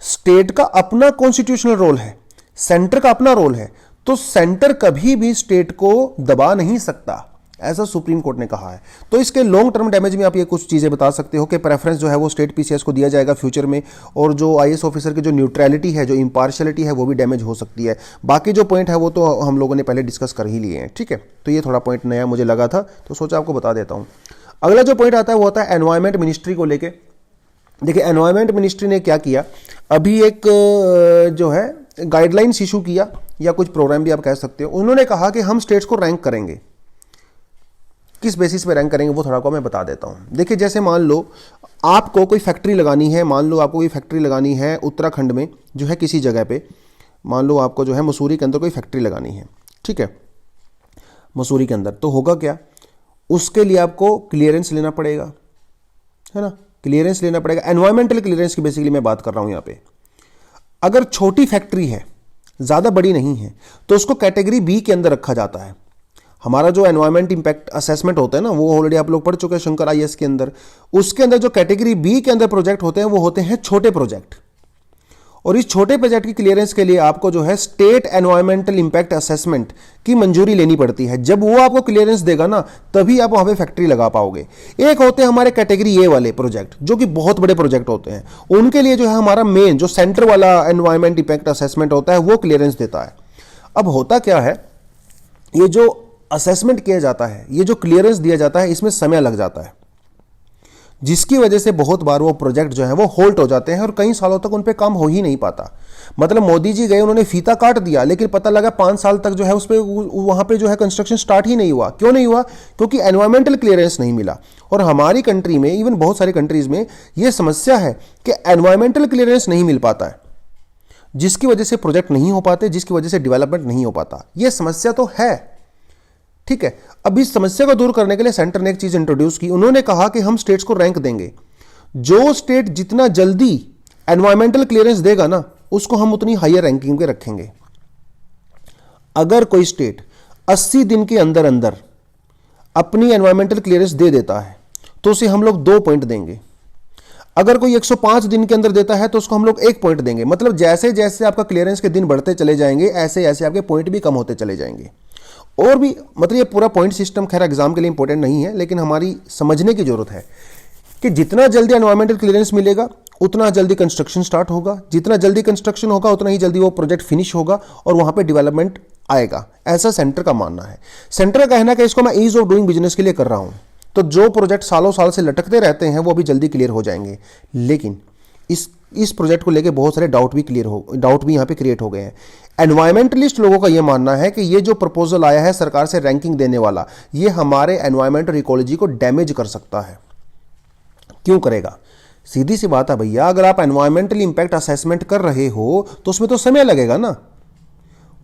स्टेट का अपना कॉन्स्टिट्यूशनल रोल है, सेंटर का अपना रोल है, तो सेंटर कभी भी स्टेट को दबा नहीं सकता, ऐसा सुप्रीम कोर्ट ने कहा है। तो इसके लॉन्ग टर्म डैमेज में आप ये कुछ चीजें बता सकते हो कि प्रेफरेंस जो है वो स्टेट पीसीएस को दिया जाएगा फ्यूचर में, और जो आईएएस ऑफिसर की जो न्यूट्रलिटी है, जो इंपार्शियलिटी है, वो भी डैमेज हो सकती है। बाकी जो पॉइंट है वो तो हम लोगों ने पहले डिस्कस कर ही लिए हैं, ठीक है। तो ये थोड़ा पॉइंट नया मुझे लगा था तो सोचा आपको बता देता हूं। अगला जो पॉइंट आता है वो होता है एनवायरमेंट मिनिस्ट्री को लेके। देखिए एनवायरमेंट मिनिस्ट्री ने क्या किया, अभी एक जो है गाइडलाइंस इशू किया, या कुछ प्रोग्राम भी आप कह सकते हो। उन्होंने कहा कि हम स्टेट्स को रैंक करेंगे। किस बेसिस पे रैंक करेंगे वो थोड़ा को मैं बता देता हूं। देखिए जैसे मान लो आपको कोई फैक्ट्री लगानी है, मान लो आपको कोई फैक्ट्री लगानी है उत्तराखंड में जो है किसी जगह पे, मान लो आपको जो है मसूरी के अंदर कोई फैक्ट्री लगानी है, ठीक है, मसूरी के अंदर। तो होगा क्या, उसके लिए आपको क्लियरेंस लेना पड़ेगा, है ना, क्लियरेंस लेना पड़ेगा। एनवायरमेंटल क्लियरेंस की बेसिकली मैं बात कर रहा हूं यहाँ पे। अगर छोटी फैक्ट्री है, ज़्यादा बड़ी नहीं है, तो उसको कैटेगरी बी के अंदर रखा जाता है। हमारा जो एनवायरमेंट इंपैक्ट असेसमेंट होता है ना, वो ऑलरेडी आप लोग पढ़ चुके हैं शंकर आईएएस के अंदर। उसके अंदर जो कैटेगरी बी के अंदर प्रोजेक्ट होते हैं वो होते हैं छोटे प्रोजेक्ट, और इस छोटे प्रोजेक्ट की क्लियरेंस के लिए आपको जो है स्टेट एनवायरमेंटल इंपैक्ट असेसमेंट की मंजूरी लेनी पड़ती है। जब वो आपको क्लियरेंस देगा ना तभी आप वहां पे फैक्ट्री लगा पाओगे। एक होते हैं हमारे कैटेगरी ए वाले प्रोजेक्ट जो कि बहुत बड़े प्रोजेक्ट होते हैं, उनके लिए जो है हमारा मेन जो सेंटर वाला एनवायरमेंट इंपैक्ट असेसमेंट होता है वो क्लियरेंस देता है। अब होता क्या है, ये जो असेसमेंट किया जाता है, ये जो क्लियरेंस दिया जाता है, इसमें समय लग जाता है, जिसकी वजह से बहुत बार वो प्रोजेक्ट जो है वो होल्ट हो जाते हैं और कई सालों तक उन पे काम हो ही नहीं पाता। मतलब मोदी जी गए, उन्होंने फीता काट दिया, लेकिन पता लगा 5 साल तक जो है उस पे वहां पे जो है कंस्ट्रक्शन स्टार्ट ही नहीं हुआ। क्यों नहीं हुआ? क्योंकि एनवायरमेंटल क्लियरेंस नहीं मिला। और हमारी कंट्री में, इवन बहुत सारी कंट्रीज में ये समस्या है कि एनवायरमेंटल क्लियरेंस नहीं मिल पाता है, जिसकी वजह से प्रोजेक्ट नहीं हो पाते, जिसकी वजह से डेवलपमेंट नहीं हो पाता। यह समस्या तो है, ठीक है। अब इस समस्या को दूर करने के लिए सेंटर ने एक चीज इंट्रोड्यूस की। उन्होंने कहा कि हम स्टेट्स को रैंक देंगे। जो स्टेट जितना जल्दी एनवायरमेंटल क्लियरेंस देगा ना, उसको हम उतनी हायर रैंकिंग पे रखेंगे। अगर कोई स्टेट 80 दिन के अंदर अंदर अपनी एनवायरमेंटल क्लियरेंस दे देता है तो उसे हम लोग 2 पॉइंट देंगे। अगर कोई 105 दिन के अंदर देता है तो उसको हम लोग 1 पॉइंट देंगे। मतलब जैसे जैसे आपका क्लियरेंस के दिन बढ़ते चले जाएंगे, ऐसे ऐसे आपके पॉइंट भी कम होते चले जाएंगे। और भी मतलब ये पूरा पॉइंट सिस्टम खैर एग्जाम के लिए इंपॉर्टेंट नहीं है, लेकिन हमारी समझने की जरूरत है कि जितना जल्दी एनवायरमेंटल क्लियरेंस मिलेगा उतना जल्दी कंस्ट्रक्शन स्टार्ट होगा, जितना जल्दी कंस्ट्रक्शन होगा उतना ही जल्दी वो प्रोजेक्ट फिनिश होगा और वहां पे डेवलपमेंट आएगा। ऐसा सेंटर का मानना है। सेंटर का कहना है कि इसको मैं ईज ऑफ डूइंग बिजनेस के लिए कर रहा हूं, तो जो प्रोजेक्ट सालों साल से लटकते रहते हैं वो भी जल्दी क्लियर हो जाएंगे। लेकिन इस प्रोजेक्ट को लेके बहुत सारे डाउट भी यहाँ पे क्रिएट हो गए हैं। एनवायरमेंटलिस्ट लोगों का यह मानना है कि ये जो प्रपोजल आया है सरकार से रैंकिंग देने वाला, ये हमारे एनवायरमेंट और इकोलॉजी को डैमेज कर सकता है। क्यों करेगा? सीधी सी बात है भैया, अगर आप एनवायरमेंटल इंपैक्ट असेसमेंट कर रहे हो तो उसमें तो समय लगेगा ना,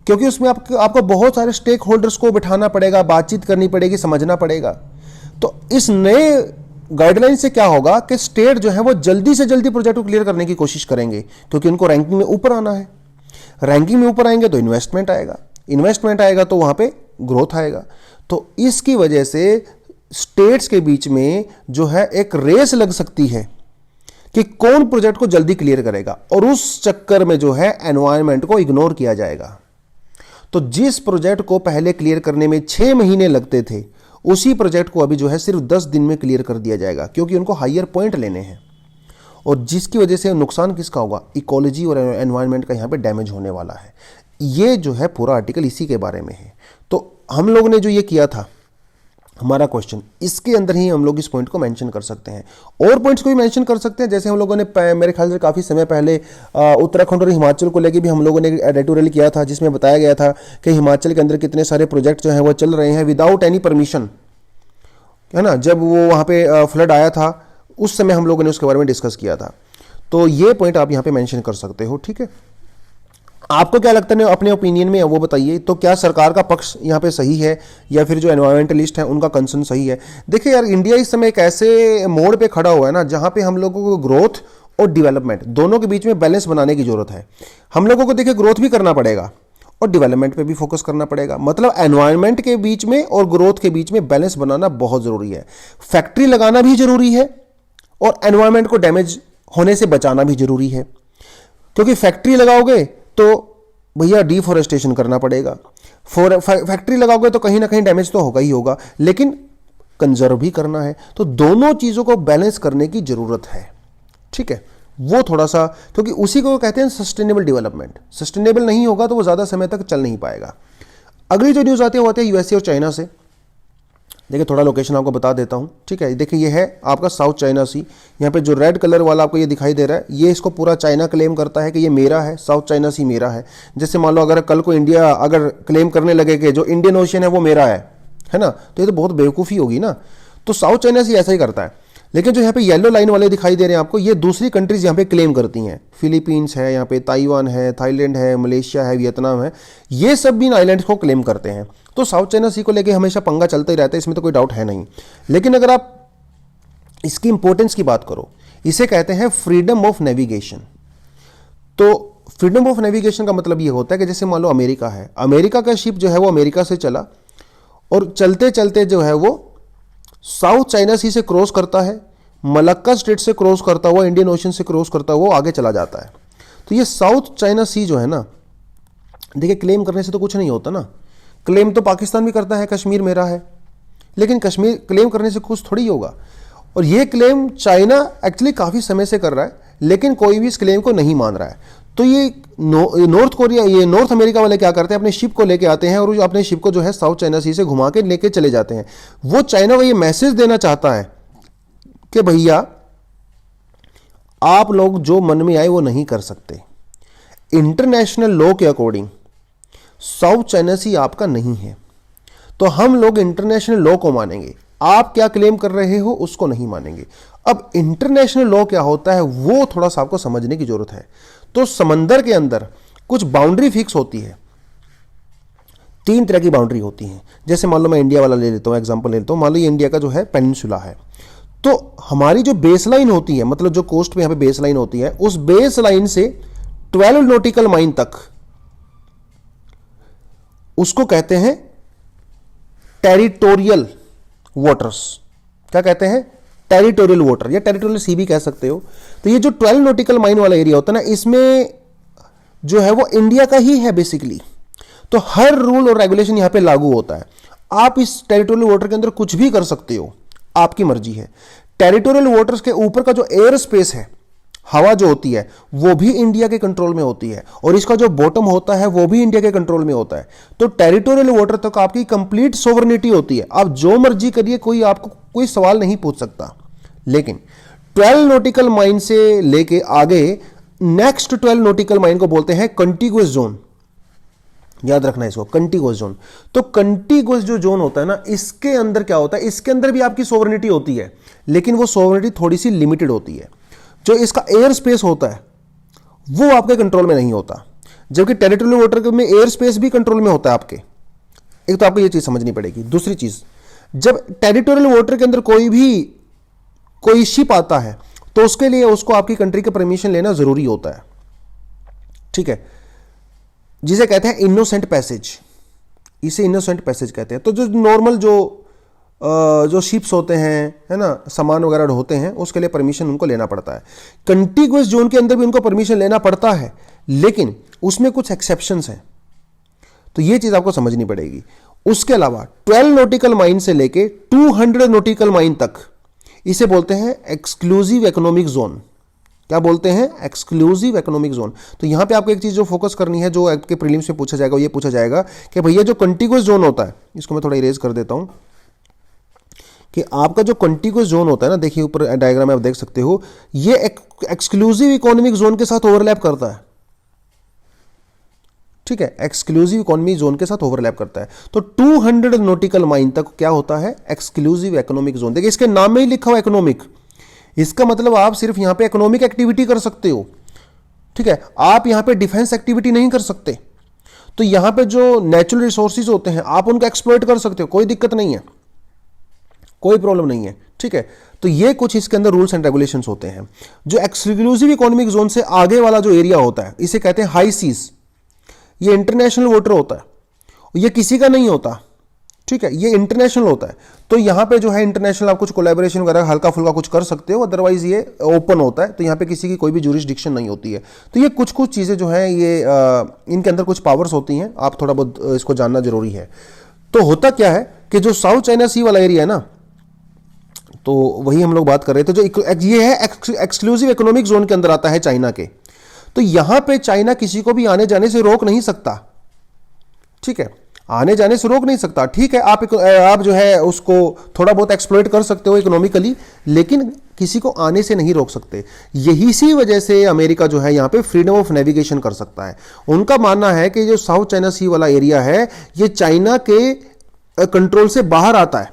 क्योंकि उसमें आपको बहुत सारे स्टेक होल्डर्स को बिठाना पड़ेगा, बातचीत करनी पड़ेगी, समझना पड़ेगा। तो इस नए गाइडलाइन से क्या होगा कि स्टेट जो है वो जल्दी से जल्दी प्रोजेक्ट को क्लियर करने की कोशिश करेंगे, क्योंकि उनको रैंकिंग में ऊपर आना है। रैंकिंग में ऊपर आएंगे तो इन्वेस्टमेंट आएगा, इन्वेस्टमेंट आएगा तो वहां पे ग्रोथ आएगा। तो इसकी वजह से स्टेट्स के बीच में जो है एक रेस लग सकती है कि कौन प्रोजेक्ट को जल्दी क्लियर करेगा, और उस चक्कर में जो है एनवायरमेंट को इग्नोर किया जाएगा। तो जिस प्रोजेक्ट को पहले क्लियर करने में 6 महीने लगते थे, उसी प्रोजेक्ट को अभी जो है सिर्फ 10 दिन में क्लियर कर दिया जाएगा, क्योंकि उनको हायर पॉइंट लेने हैं। और जिसकी वजह से नुकसान किसका होगा? इकोलॉजी और एनवायरनमेंट का यहाँ पे डैमेज होने वाला है। ये जो है पूरा आर्टिकल इसी के बारे में है। तो हम लोगों ने जो ये किया था हमारा क्वेश्चन इसके अंदर ही हम लोग इस पॉइंट को मेंशन कर सकते हैं। और पॉइंट्स को भी मेंशन कर सकते हैं, जैसे हम लोगों ने मेरे ख्याल से काफ़ी समय पहले उत्तराखंड और हिमाचल को लेके भी हम लोगों ने एडिटोरियल किया था, जिसमें बताया गया था कि हिमाचल के अंदर कितने सारे प्रोजेक्ट जो हैं वो चल रहे हैं विदाउट एनी परमिशन, है ना। जब वो वहाँ पे फ्लड आया था उस समय हम लोगों ने उसके बारे में डिस्कस किया था। तो ये पॉइंट आप यहाँ पे मेंशन कर सकते हो, ठीक है। आपको क्या लगता है अपने ओपिनियन में, वो बताइए। तो क्या सरकार का पक्ष यहाँ पे सही है या फिर जो एनवायरमेंटलिस्ट हैं उनका कंसर्न सही है? देखिए यार, इंडिया इस समय एक ऐसे मोड़ पे खड़ा हुआ है ना, जहाँ पे हम लोगों को ग्रोथ और डेवलपमेंट दोनों के बीच में बैलेंस बनाने की जरूरत है। हम लोगों को देखिए ग्रोथ भी करना पड़ेगा और डेवलपमेंट पे भी फोकस करना पड़ेगा। मतलब एनवायरनमेंट के बीच में और ग्रोथ के बीच में बैलेंस बनाना बहुत जरूरी है। फैक्ट्री लगाना भी जरूरी है और एनवायरनमेंट को डैमेज होने से बचाना भी जरूरी है, क्योंकि फैक्ट्री लगाओगे तो भैया डिफॉरेस्टेशन करना पड़ेगा। फैक्ट्री लगाओगे तो कहीं ना कहीं डैमेज तो होगा ही होगा, लेकिन कंजर्व भी करना है। तो दोनों चीज़ों को बैलेंस करने की ज़रूरत है, ठीक है। वो थोड़ा सा, क्योंकि उसी को कहते हैं सस्टेनेबल डेवलपमेंट। सस्टेनेबल नहीं होगा तो वो ज़्यादा समय तक चल नहीं पाएगा। अगली जो न्यूज़ आती है वो आती है यूएसए और चाइना से। देखिए थोड़ा लोकेशन आपको बता देता हूँ, ठीक है। देखिए ये है आपका साउथ चाइना सी। यहाँ पे जो रेड कलर वाला आपको ये दिखाई दे रहा है, ये इसको पूरा चाइना क्लेम करता है कि ये मेरा है, साउथ चाइना सी मेरा है। जैसे मान लो अगर कल को इंडिया अगर क्लेम करने लगे कि जो इंडियन ओशियन है वो मेरा है ना, तो ये तो बहुत बेवकूफ़ी होगी ना। तो साउथ चाइना सी ऐसा ही करता है। लेकिन जो यहाँ पे येलो लाइन वाले दिखाई दे रहे हैं आपको, ये दूसरी कंट्रीज यहाँ पे क्लेम करती हैं। फिलीपींस है, यहाँ पे ताइवान है, थाईलैंड है, मलेशिया है, वियतनाम है, ये सब भी इन आइलैंड्स को क्लेम करते हैं। तो साउथ चाइना सी को लेके हमेशा पंगा चलता ही रहता है, इसमें तो कोई डाउट है नहीं। लेकिन अगर आप इसकी इंपॉर्टेंस की बात करो, इसे कहते हैं फ्रीडम ऑफ नेविगेशन। तो फ्रीडम ऑफ नेविगेशन का मतलब ये होता है कि जैसे मान लो अमेरिका है, अमेरिका का शिप जो है वो अमेरिका से चला और चलते चलते जो है वो साउथ चाइना सी से क्रॉस करता है, मलक्का स्ट्रेट से क्रॉस करता हुआ, इंडियन ओशन से क्रॉस करता हुआ आगे चला जाता है। तो ये साउथ चाइना सी जो है ना, देखिए क्लेम करने से तो कुछ नहीं होता ना। क्लेम तो पाकिस्तान भी करता है कश्मीर मेरा है, लेकिन कश्मीर क्लेम करने से कुछ थोड़ी होगा। और ये क्लेम चाइना एक्चुअली काफ़ी समय से कर रहा है, लेकिन कोई भी इस क्लेम को नहीं मान रहा है। तो ये नॉर्थ कोरिया, ये नॉर्थ अमेरिका वाले क्या करते हैं, अपने शिप को लेके आते हैं और अपने शिप को जो है साउथ चाइना सी से घुमा के लेके चले जाते हैं। वो चाइना को ये मैसेज देना चाहता है कि भैया आप लोग जो मन में आए वो नहीं कर सकते। इंटरनेशनल लॉ के अकॉर्डिंग साउथ चाइना सी आपका नहीं है, तो हम लोग इंटरनेशनल लॉ को मानेंगे, आप क्या क्लेम कर रहे हो उसको नहीं मानेंगे। अब इंटरनेशनल लॉ क्या होता है वो थोड़ा सा आपको समझने की जरूरत है। तो समंदर के अंदर कुछ बाउंड्री फिक्स होती है, 3 तरह की बाउंड्री होती हैं। जैसे मान लो मैं इंडिया वाला ले लेता हूं, एग्जांपल ले लेता हूं। मान लो ये इंडिया का जो है पेनिनसुला है, तो हमारी जो बेस लाइन होती है, मतलब जो कोस्ट पे यहाँ पे बेस लाइन होती है, उस बेस लाइन से 12 नॉटिकल माइल तक उसको कहते हैं टेरिटोरियल वाटर्स। क्या कहते हैं? टेरिटोरियल वाटर या टेरिटोरियल सी भी कह सकते हो। तो ये जो 12 नॉटिकल माइल वाला एरिया होता है ना, इसमें जो है वो इंडिया का ही है बेसिकली। तो हर रूल और रेगुलेशन यहां पे लागू होता है। आप इस टेरिटोरियल वाटर के अंदर कुछ भी कर सकते हो, आपकी मर्जी है। टेरिटोरियल वाटर्स के ऊपर का जो एयर स्पेस है, हवा जो होती है, वो भी इंडिया के कंट्रोल में होती है, और इसका जो बॉटम होता है वो भी इंडिया के कंट्रोल में होता है। तो टेरिटोरियल वाटर तक आपकी कंप्लीट सोवरेनिटी होती है। आप जो मर्जी करिए, कोई आपको कोई सवाल नहीं पूछ सकता। लेकिन 12 नॉटिकल माइल से लेके आगे नेक्स्ट 12 नॉटिकल माइल को बोलते हैं कंटिगुअस जोन। याद रखना इसको, कंटिगुअस जोन। तो कंटिगुअस जो जोन होता है ना, इसके अंदर क्या होता है, इसके अंदर भी आपकी सोवरेनिटी होती है, लेकिन वो सोवरेनिटी थोड़ी सी लिमिटेड होती है। जो इसका एयर स्पेस होता है वो आपके कंट्रोल में नहीं होता, जबकि टेरिटोरियल वाटर में एयर स्पेस भी कंट्रोल में होता है आपके। एक तो आपको ये चीज समझनी पड़ेगी। दूसरी चीज, जब टेरिटोरियल वाटर के अंदर कोई शिप आता है, तो उसके लिए उसको आपकी कंट्री का परमिशन लेना जरूरी होता है, ठीक है, जिसे कहते हैं इनोसेंट पैसेज। इसे इनोसेंट पैसेज कहते हैं। तो जो नॉर्मल जो शिप्स होते हैं, है ना, सामान वगैरह ढोते हैं, उसके लिए परमिशन उनको लेना पड़ता है। कंटिगुअस जोन के अंदर भी उनको परमिशन लेना पड़ता है, लेकिन उसमें कुछ एक्सेप्शंस हैं। तो ये चीज आपको समझनी पड़ेगी। उसके अलावा 12 नॉटिकल माइल से लेके 200 नॉटिकल माइल तक इसे बोलते हैं एक्सक्लूसिव इकोनॉमिक जोन। क्या बोलते हैं? Exclusive economic zone. तो यहां पे आपको एक चीज जो फोकस करनी है, जो आपके प्रीलिम्स में पूछा जाएगा, ये पूछा जाएगा कि भैया जो कंटिगुअस जोन होता है, इसको मैं थोड़ा इरेज कर देता हूं। कि आपका जो कॉन्टिग्यूअस जोन होता है ना, देखिए ऊपर डायग्राम में आप देख सकते हो, ये एक्सक्लूसिव इकोनॉमिक जोन के साथ ओवरलैप करता है। ठीक है, एक्सक्लूसिव इकोनॉमिक जोन के साथ ओवरलैप करता है। तो 200 नॉटिकल माइल तक क्या होता है, एक्सक्लूसिव इकोनॉमिक जोन। देखिए इसके नाम में ही लिखा हुआ इकोनॉमिक, इसका मतलब आप सिर्फ यहां पे इकोनॉमिक एक्टिविटी कर सकते हो। ठीक है, आप यहां पे डिफेंस एक्टिविटी नहीं कर सकते। तो यहां पे जो नेचुरल रिसोर्सेज होते हैं आप उनको एक्सप्लॉइट कर सकते हो, कोई दिक्कत नहीं है, कोई प्रॉब्लम नहीं है। ठीक है, तो ये कुछ इसके अंदर रूल्स एंड रेगुलेशंस होते हैं। जो एक्सक्लूसिव इकोनॉमिक जोन से आगे वाला जो एरिया होता है इसे कहते हैं हाई सीज। ये इंटरनेशनल वाटर होता है, ये किसी का नहीं होता। ठीक है, ये इंटरनेशनल होता है। तो यहां पे जो है इंटरनेशनल आप कुछ कोलैबोरेशन वगैरह हल्का फुल्का कुछ कर सकते हो, अदरवाइज ये ओपन होता है। तो यहां पे किसी की कोई भी ज्यूरिसडिक्शन नहीं होती है। तो ये कुछ कुछ चीजें जो है ये इनके अंदर कुछ पावर्स होती हैं, आप थोड़ा बहुत इसको जानना जरूरी है। तो होता क्या है कि जो साउथ चाइना सी वाला एरिया है ना, तो वही हम लोग बात कर रहे थे, जो ये है एक्सक्लूसिव इकोनॉमिक जोन के अंदर आता है चाइना के। तो यहां पे चाइना किसी को भी आने जाने से रोक नहीं सकता। ठीक है, आने जाने से रोक नहीं सकता। ठीक है, आप जो है उसको थोड़ा बहुत एक्सप्लॉइट कर सकते हो इकोनॉमिकली, लेकिन किसी को आने से नहीं रोक सकते। यही सी वजह से अमेरिका जो है यहां पे फ्रीडम ऑफ नेविगेशन कर सकता है। उनका मानना है कि जो साउथ चाइना सी वाला एरिया है ये चाइना के कंट्रोल से बाहर आता है,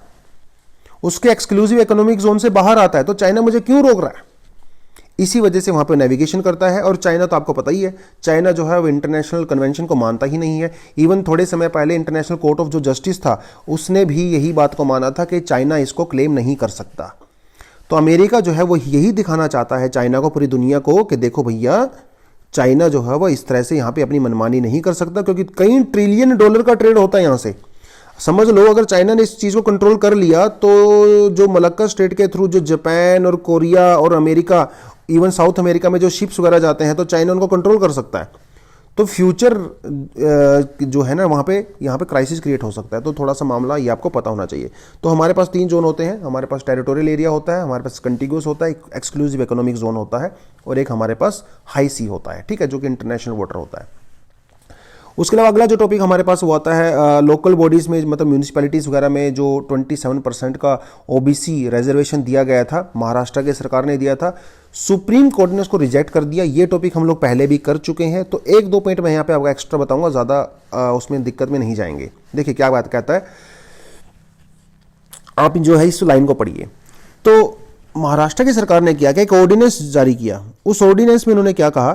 उसके एक्सक्लूसिव इकोनॉमिक जोन से बाहर आता है। तो चाइना मुझे क्यों रोक रहा है, इसी वजह से वहां पे नेविगेशन करता है। और चाइना तो आपको पता ही है, चाइना जो है वो इंटरनेशनल कन्वेंशन को मानता ही नहीं है। इवन थोड़े समय पहले इंटरनेशनल कोर्ट ऑफ जो जस्टिस था उसने भी यही बात को माना था कि चाइना इसको क्लेम नहीं कर सकता। तो अमेरिका जो है वो यही दिखाना चाहता है चाइना को, पूरी दुनिया को, कि देखो भैया चाइना जो है वो इस तरह से यहां पर अपनी मनमानी नहीं कर सकता, क्योंकि कई ट्रिलियन डॉलर का ट्रेड होता है यहां से। समझ लो अगर चाइना ने इस चीज को कंट्रोल कर लिया तो जो मलक्का स्ट्रेट के थ्रू जो जापान और कोरिया और अमेरिका, इवन साउथ अमेरिका में जो शिप्स वगैरह जाते हैं, तो चाइना उनको कंट्रोल कर सकता है। तो फ्यूचर जो है ना वहाँ पे क्राइसिस क्रिएट हो सकता है। तो थोड़ा सा मामला ये आपको पता होना चाहिए। तो हमारे पास 3 जोन होते हैं, हमारे पास टेरिटोरियल एरिया होता है, हमारे पास कंटिग्यूअस होता है, एक एक्सक्लूसिव इकोनॉमिक जोन होता है, और एक हमारे पास हाई सी होता है। ठीक है, जो कि इंटरनेशनल वाटर होता है। उसके अलावा अगला जो टॉपिक हमारे पास वो आता है लोकल बॉडीज़ में, मतलब म्यूनिसिपैलिटीज़ वगैरह में जो 27% का ओबीसी रिजर्वेशन दिया गया था, महाराष्ट्र के सरकार ने दिया था, सुप्रीम कोर्ट ने उसको रिजेक्ट कर दिया। ये टॉपिक हम लोग पहले भी कर चुके हैं। तो 1-2 पॉइंट मैं यहाँ पे आपको एक्स्ट्रा बताऊंगा, ज़्यादा उसमें दिक्कत में नहीं जाएंगे। देखिए क्या बात कहता है, आप जो है इस लाइन को पढ़िए। तो महाराष्ट्र की सरकार ने क्या एक ऑर्डिनेंस जारी किया। उस ऑर्डिनेंस में उन्होंने क्या कहा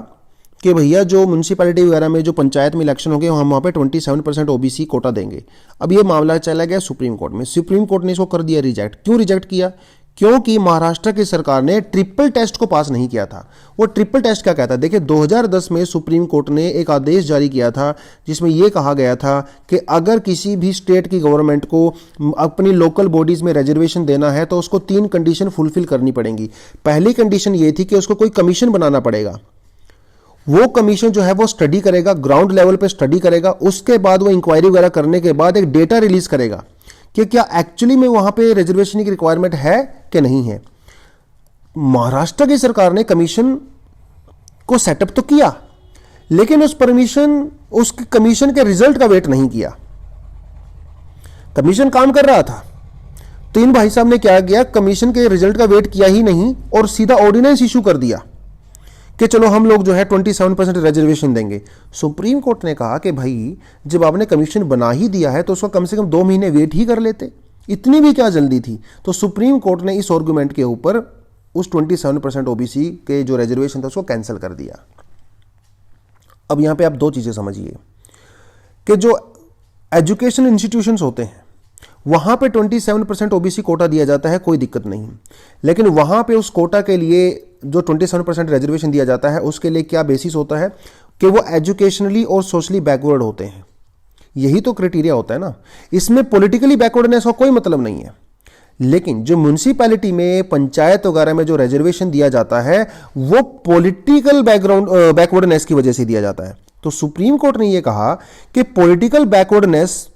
कि भैया जो म्यूनसिपैलिटी वगैरह में जो पंचायत में इलेक्शन होंगे हम वहाँ पे 27% ओबीसी कोटा देंगे। अब ये मामला चला गया सुप्रीम कोर्ट में। सुप्रीम कोर्ट ने इसको कर दिया रिजेक्ट। क्यों रिजेक्ट किया? क्योंकि महाराष्ट्र की सरकार ने ट्रिपल टेस्ट को पास नहीं किया था। वो ट्रिपल टेस्ट क्या कहता है? देखिए 2010 में सुप्रीम कोर्ट ने एक आदेश जारी किया था जिसमें यह कहा गया था कि अगर किसी भी स्टेट की गवर्नमेंट को अपनी लोकल बॉडीज में रिजर्वेशन देना है तो उसको 3 कंडीशन फुलफिल करनी पड़ेंगी। पहली कंडीशन ये थी कि उसको कोई कमीशन बनाना पड़ेगा। वो कमीशन जो है वो स्टडी करेगा, ग्राउंड लेवल पे स्टडी करेगा, उसके बाद वो इंक्वायरी वगैरह करने के बाद एक डेटा रिलीज करेगा कि क्या एक्चुअली में वहां पे रिजर्वेशन की रिक्वायरमेंट है कि नहीं है। महाराष्ट्र की सरकार ने कमीशन को सेटअप तो किया, लेकिन उस कमीशन के रिजल्ट का वेट नहीं किया। कमीशन काम कर रहा था, तो इन भाई साहब ने क्या किया, कमीशन के रिजल्ट का वेट किया ही नहीं और सीधा ऑर्डिनेंस इशू कर दिया कि चलो हम लोग जो है 27% रिजर्वेशन देंगे। सुप्रीम कोर्ट ने कहा कि भाई जब आपने कमीशन बना ही दिया है तो उसका कम से कम 2 महीने वेट ही कर लेते, इतनी भी क्या जल्दी थी। तो सुप्रीम कोर्ट ने इस आर्गुमेंट के ऊपर उस 27% ओबीसी के जो रिजर्वेशन था उसको कैंसिल कर दिया। अब यहां पे आप 2 चीजें समझिए कि जो एजुकेशन इंस्टीट्यूशंस होते हैं वहां पे 27% ओबीसी कोटा दिया जाता है, कोई दिक्कत नहीं। लेकिन वहां पे उस कोटा के लिए जो 27% रिजर्वेशन दिया जाता है उसके लिए क्या बेसिस होता है कि वो एजुकेशनली और सोशली बैकवर्ड होते हैं। यही तो क्राइटेरिया होता है ना। इसमें पॉलिटिकली बैकवर्डनेस का कोई मतलब नहीं है। लेकिन जो म्यूनिसिपैलिटी में, पंचायत वगैरह में जो रिजर्वेशन दिया जाता है वो पॉलिटिकल बैकवर्डनेस की वजह से दिया जाता है। तो सुप्रीम कोर्ट ने यह कहा कि पॉलिटिकल बैकवर्डनेस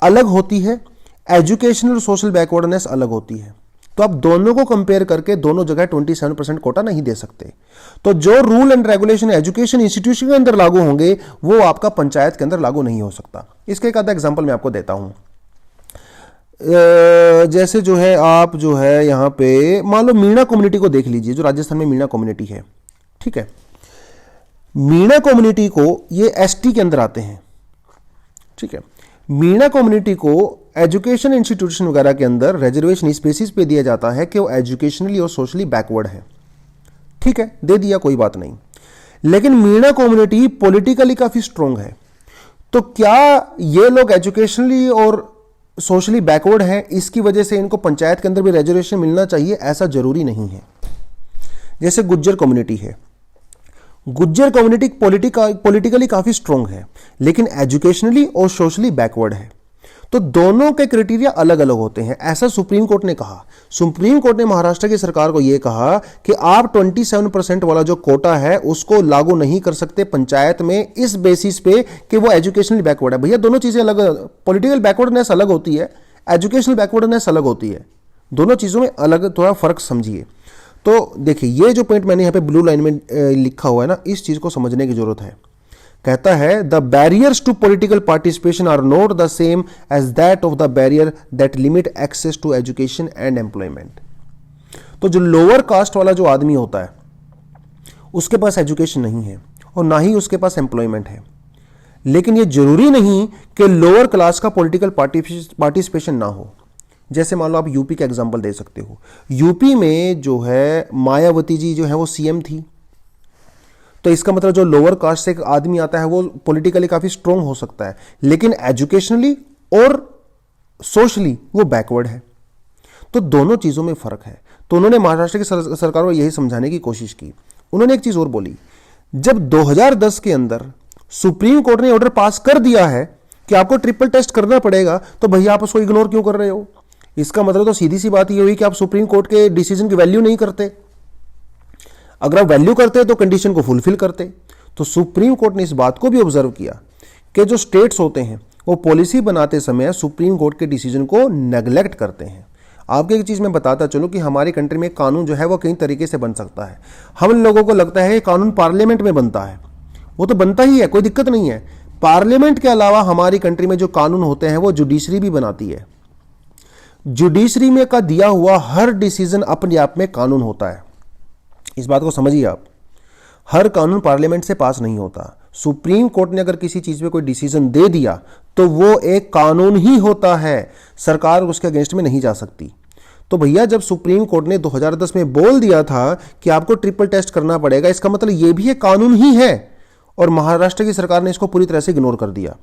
अलग होती है, एजुकेशनल और सोशल बैकवर्डनेस अलग होती है। तो आप दोनों को कंपेयर करके दोनों जगह 27% कोटा नहीं दे सकते। तो जो rule and regulation education institution के अंदर लागू होंगे वो आपका पंचायत के अंदर लागू नहीं हो सकता। इसके एक आधा एग्जांपल मैं आपको देता हूं। जैसे जो है आप जो है यहाँ पे मान लो मीणा कम्युनिटी को देख लीजिए, जो राजस्थान में मीणा कम्युनिटी है, ठीक है। मीणा कम्युनिटी को, ये एसटी के अंदर आते हैं, ठीक है। मीणा कम्युनिटी को एजुकेशन इंस्टीट्यूशन वगैरह के अंदर रिजर्वेशन इस बेसिस पे दिया जाता है कि वो एजुकेशनली और सोशली बैकवर्ड है, ठीक है, दे दिया, कोई बात नहीं। लेकिन मीणा कम्युनिटी पॉलिटिकली काफी स्ट्रांग है, तो क्या ये लोग एजुकेशनली और सोशली बैकवर्ड हैं, इसकी वजह से इनको पंचायत के अंदर भी रिजर्वेशन मिलना चाहिए? ऐसा जरूरी नहीं है। जैसे गुज्जर कम्युनिटी है, गुज्जर कम्युनिटी पॉलिटिकली काफी स्ट्रांग है लेकिन एजुकेशनली और सोशली बैकवर्ड है, तो दोनों के क्राइटेरिया अलग अलग होते हैं, ऐसा सुप्रीम कोर्ट ने कहा। सुप्रीम कोर्ट ने महाराष्ट्र की सरकार को यह कहा कि आप 27% वाला जो कोटा है उसको लागू नहीं कर सकते पंचायत में इस बेसिस पे कि वो एजुकेशनली बैकवर्ड है। भैया दोनों चीजें अलग, पॉलिटिकल बैकवर्डनेस अलग होती है, एजुकेशनल बैकवर्डनेस अलग होती है, दोनों चीजों में अलग थोड़ा फर्क समझिए। तो देखिए ये जो पॉइंट मैंने यहाँ पे ब्लू लाइन में लिखा हुआ है ना, इस चीज को समझने की जरूरत है। कहता है the barriers to political participation are not the same as that of the barrier that limit access to education and employment. तो जो लोअर कास्ट वाला जो आदमी होता है उसके पास एजुकेशन नहीं है और ना ही उसके पास एम्प्लॉयमेंट है, लेकिन ये जरूरी नहीं कि लोअर क्लास का पॉलिटिकल पार्टिसिपेशन ना हो। जैसे मान लो आप यूपी का एग्जांपल दे सकते हो, यूपी में जो है मायावती जी जो है वो सीएम थी, तो इसका मतलब जो लोअर कास्ट से एक आदमी आता है वो पॉलिटिकली काफी स्ट्रांग हो सकता है लेकिन एजुकेशनली और सोशली वो बैकवर्ड है। तो दोनों चीजों में फर्क है। तो उन्होंने महाराष्ट्र की सरकार को यही समझाने की कोशिश की। उन्होंने एक चीज और बोली, जब 2010 के अंदर सुप्रीम कोर्ट ने ऑर्डर पास कर दिया है कि आपको ट्रिपल टेस्ट करना पड़ेगा, तो भैया आप उसको इग्नोर क्यों कर रहे हो? इसका मतलब तो सीधी सी बात ये हुई कि आप सुप्रीम कोर्ट के डिसीजन की वैल्यू नहीं करते। अगर आप वैल्यू करते तो कंडीशन को फुलफिल करते। तो सुप्रीम कोर्ट ने इस बात को भी ऑब्जर्व किया कि जो स्टेट्स होते हैं वो पॉलिसी बनाते समय सुप्रीम कोर्ट के डिसीजन को नेग्लेक्ट करते हैं। आपको एक चीज मैं बताता चलूं कि हमारी कंट्री में कानून जो है वो कई तरीके से बन सकता है। हम लोगों को लगता है कानून पार्लियामेंट में बनता है, वो तो बनता ही है, कोई दिक्कत नहीं है। पार्लियामेंट के अलावा हमारी कंट्री में जो कानून होते हैं वो जुडिशरी भी बनाती है। जुडिशरी में का दिया हुआ हर डिसीजन अपने आप में कानून होता है, इस बात को समझिए आप। हर कानून पार्लियामेंट से पास नहीं होता। सुप्रीम कोर्ट ने अगर किसी चीज पे कोई डिसीजन दे दिया तो वो एक कानून ही होता है, सरकार उसके अगेंस्ट में नहीं जा सकती। तो भैया जब सुप्रीम कोर्ट ने 2010 में बोल दिया था कि आपको ट्रिपल टेस्ट करना पड़ेगा, इसका मतलब ये भी एक कानून ही है और महाराष्ट्र की सरकार ने इसको पूरी तरह से इग्नोर कर दिया।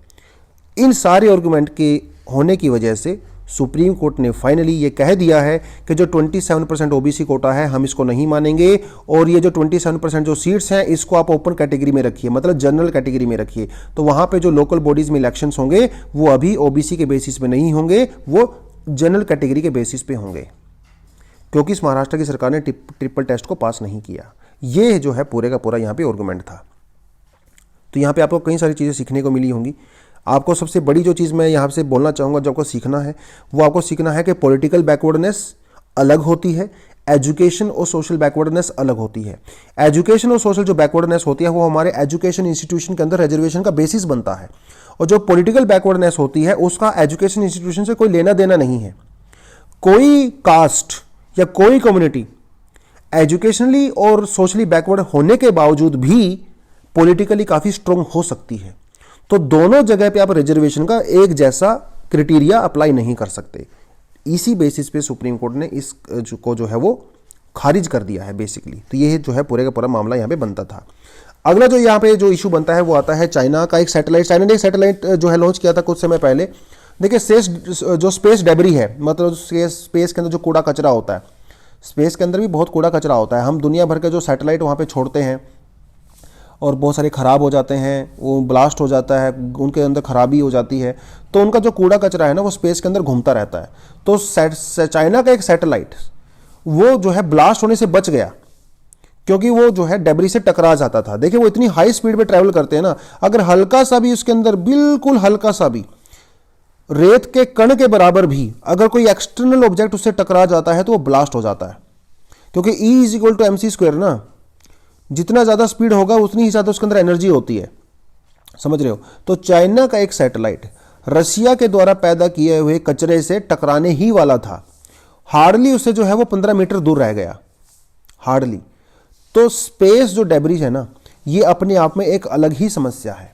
इन सारे आर्गुमेंट के होने की वजह से सुप्रीम कोर्ट ने फाइनली ये कह दिया है कि जो 27% ओबीसी कोटा है हम इसको नहीं मानेंगे और ये जो 27% जो सीट्स हैं इसको आप ओपन कैटेगरी में रखिए, मतलब जनरल कैटेगरी में रखिए। तो वहां पे जो लोकल बॉडीज में इलेक्शंस होंगे वो अभी ओबीसी के बेसिस पे नहीं होंगे, वो जनरल कैटेगरी के बेसिस पे होंगे, क्योंकि इस महाराष्ट्र की सरकार ने ट्रिपल टेस्ट को पास नहीं किया। ये जो है पूरे का पूरा यहाँ पे आर्गुमेंट था। तो यहाँ पे आपको कई सारी चीज़ें सीखने को मिली होंगी। आपको सबसे बड़ी जो चीज़ मैं यहाँ से बोलना चाहूँगा जो आपको सीखना है वो आपको सीखना है कि पॉलिटिकल बैकवर्डनेस अलग होती है, एजुकेशन और सोशल बैकवर्डनेस अलग होती है। एजुकेशन और सोशल जो बैकवर्डनेस होती है वो हमारे एजुकेशन इंस्टीट्यूशन के अंदर रिजर्वेशन का बेसिस बनता है, और जो पॉलिटिकल बैकवर्डनेस होती है उसका एजुकेशन इंस्टीट्यूशन से कोई लेना देना नहीं है। कोई कास्ट या कोई कम्युनिटी एजुकेशनली और सोशली बैकवर्ड होने के बावजूद भी पॉलिटिकली काफ़ी स्ट्रांग हो सकती है। तो दोनों जगह पे आप रिजर्वेशन का एक जैसा क्राइटेरिया अप्लाई नहीं कर सकते। इसी बेसिस पे सुप्रीम कोर्ट ने इस को जो है वो खारिज कर दिया है बेसिकली। तो ये जो है पूरे का पूरा मामला यहाँ पे बनता था। अगला जो यहाँ पे जो इशू बनता है वो आता है चाइना का एक सैटेलाइट। चाइना ने एक सैटेलाइट जो है लॉन्च किया था कुछ समय पहले। देखिए जो स्पेस डेबरी है, मतलब स्पेस के अंदर जो कूड़ा कचरा होता है, स्पेस के अंदर भी बहुत कूड़ा कचरा होता है। हम दुनिया भर के जो सैटेलाइट वहाँ पे छोड़ते हैं और बहुत सारे ख़राब हो जाते हैं, वो ब्लास्ट हो जाता है, उनके अंदर खराबी हो जाती है, तो उनका जो कूड़ा कचरा है ना वो स्पेस के अंदर घूमता रहता है। तो चाइना का एक सैटेलाइट वो जो है ब्लास्ट होने से बच गया, क्योंकि वो जो है डेबरी से टकरा जाता था। देखिए वो इतनी हाई स्पीड पे ट्रैवल करते हैं ना, अगर हल्का सा भी उसके अंदर, बिल्कुल हल्का सा भी रेत के कण के बराबर भी अगर कोई एक्सटर्नल ऑब्जेक्ट उससे टकरा जाता है तो वो ब्लास्ट हो जाता है, क्योंकि E=mc² ना, जितना ज़्यादा स्पीड होगा उतनी ही ज़्यादा उसके अंदर एनर्जी होती है, समझ रहे हो। तो चाइना का एक सैटेलाइट रशिया के द्वारा पैदा किए हुए कचरे से टकराने ही वाला था। हार्डली उससे जो है वो 15 मीटर दूर रह गया, हार्डली। तो स्पेस जो डेब्रिज है ना, ये अपने आप में एक अलग ही समस्या है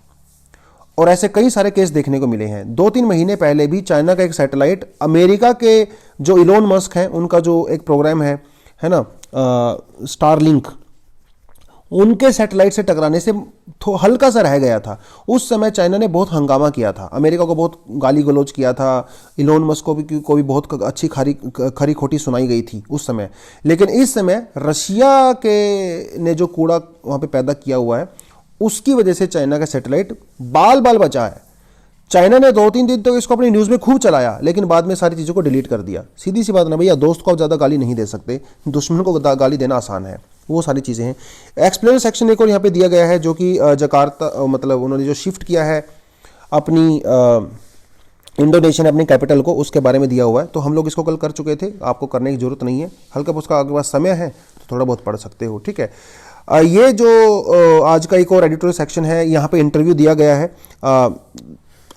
और ऐसे कई सारे केस देखने को मिले हैं। 2-3 महीने पहले भी चाइना का एक सैटेलाइट अमेरिका के जो इलोन मस्क हैं उनका जो एक प्रोग्राम है ना, स्टारलिंक, उनके सैटेलाइट से टकराने से हल्का सा रह गया था। उस समय चाइना ने बहुत हंगामा किया था, अमेरिका को बहुत गाली गलौज किया था, इलोन मस्क को भी बहुत अच्छी खरी खोटी सुनाई गई थी उस समय। लेकिन इस समय रशिया के ने जो कूड़ा वहाँ पे पैदा किया हुआ है, उसकी वजह से चाइना का सैटेलाइट बाल बाल बचा है। चाइना ने 2-3 दिन तो इसको अपनी न्यूज़ में खूब चलाया, लेकिन बाद में सारी चीज़ों को डिलीट कर दिया। सीधी सी बात ना भैया, दोस्त को आप ज़्यादा गाली नहीं दे सकते, दुश्मन को गाली देना आसान है, वो सारी चीज़ें हैं। एक्सप्लेन सेक्शन एक और यहाँ पे दिया गया है, जो कि जकार्ता, मतलब उन्होंने जो शिफ्ट किया है अपनी इंडोनेशिया ने अपनी कैपिटल को, उसके बारे में दिया हुआ है। तो हम लोग इसको कल कर चुके थे, आपको करने की जरूरत नहीं है। हल्का उसका आपके पास समय है तो थोड़ा बहुत पढ़ सकते हो, ठीक है। ये जो आज का एक और एडिटोरियल सेक्शन है, यहाँ पे इंटरव्यू दिया गया है।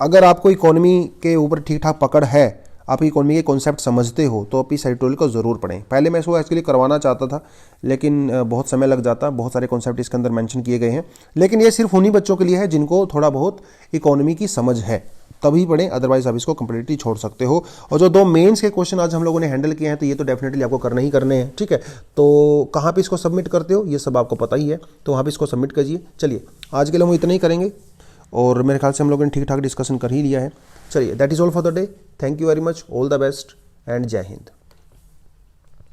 अगर आपको इकोनॉमी के ऊपर ठीक ठाक पकड़ है, आप इकोनॉमी के कॉन्सेप्ट समझते हो, तो आप इस एडिटोरियल को ज़रूर पढ़ें। पहले मैं इसको एक्चुअली करवाना चाहता था, लेकिन बहुत समय लग जाता, बहुत सारे कॉन्सेप्ट इसके अंदर मेंशन किए गए हैं। लेकिन ये सिर्फ उन्हीं बच्चों के लिए है जिनको थोड़ा बहुत इकोनॉमी की समझ है, तभी पढ़ें, अदरवाइज आप इसको कंप्लीटली छोड़ सकते हो। और जो 2 मेंस के क्वेश्चन आज हम लोगों ने हैंडल किए हैं, तो ये तो डेफिनेटली आपको करने ही करने हैं, ठीक है। तो कहाँ पे इसको सबमिट करते हो ये सब आपको पता ही है, तो वहाँ पे इसको सबमिट कीजिए। चलिए, आज के लिए हम इतना ही करेंगे और मेरे ख्याल से हम लोगों ने ठीक ठाक डिस्कशन कर ही लिया है। चलिए, that is all for the day. Thank you very much, all the best and जय हिंद।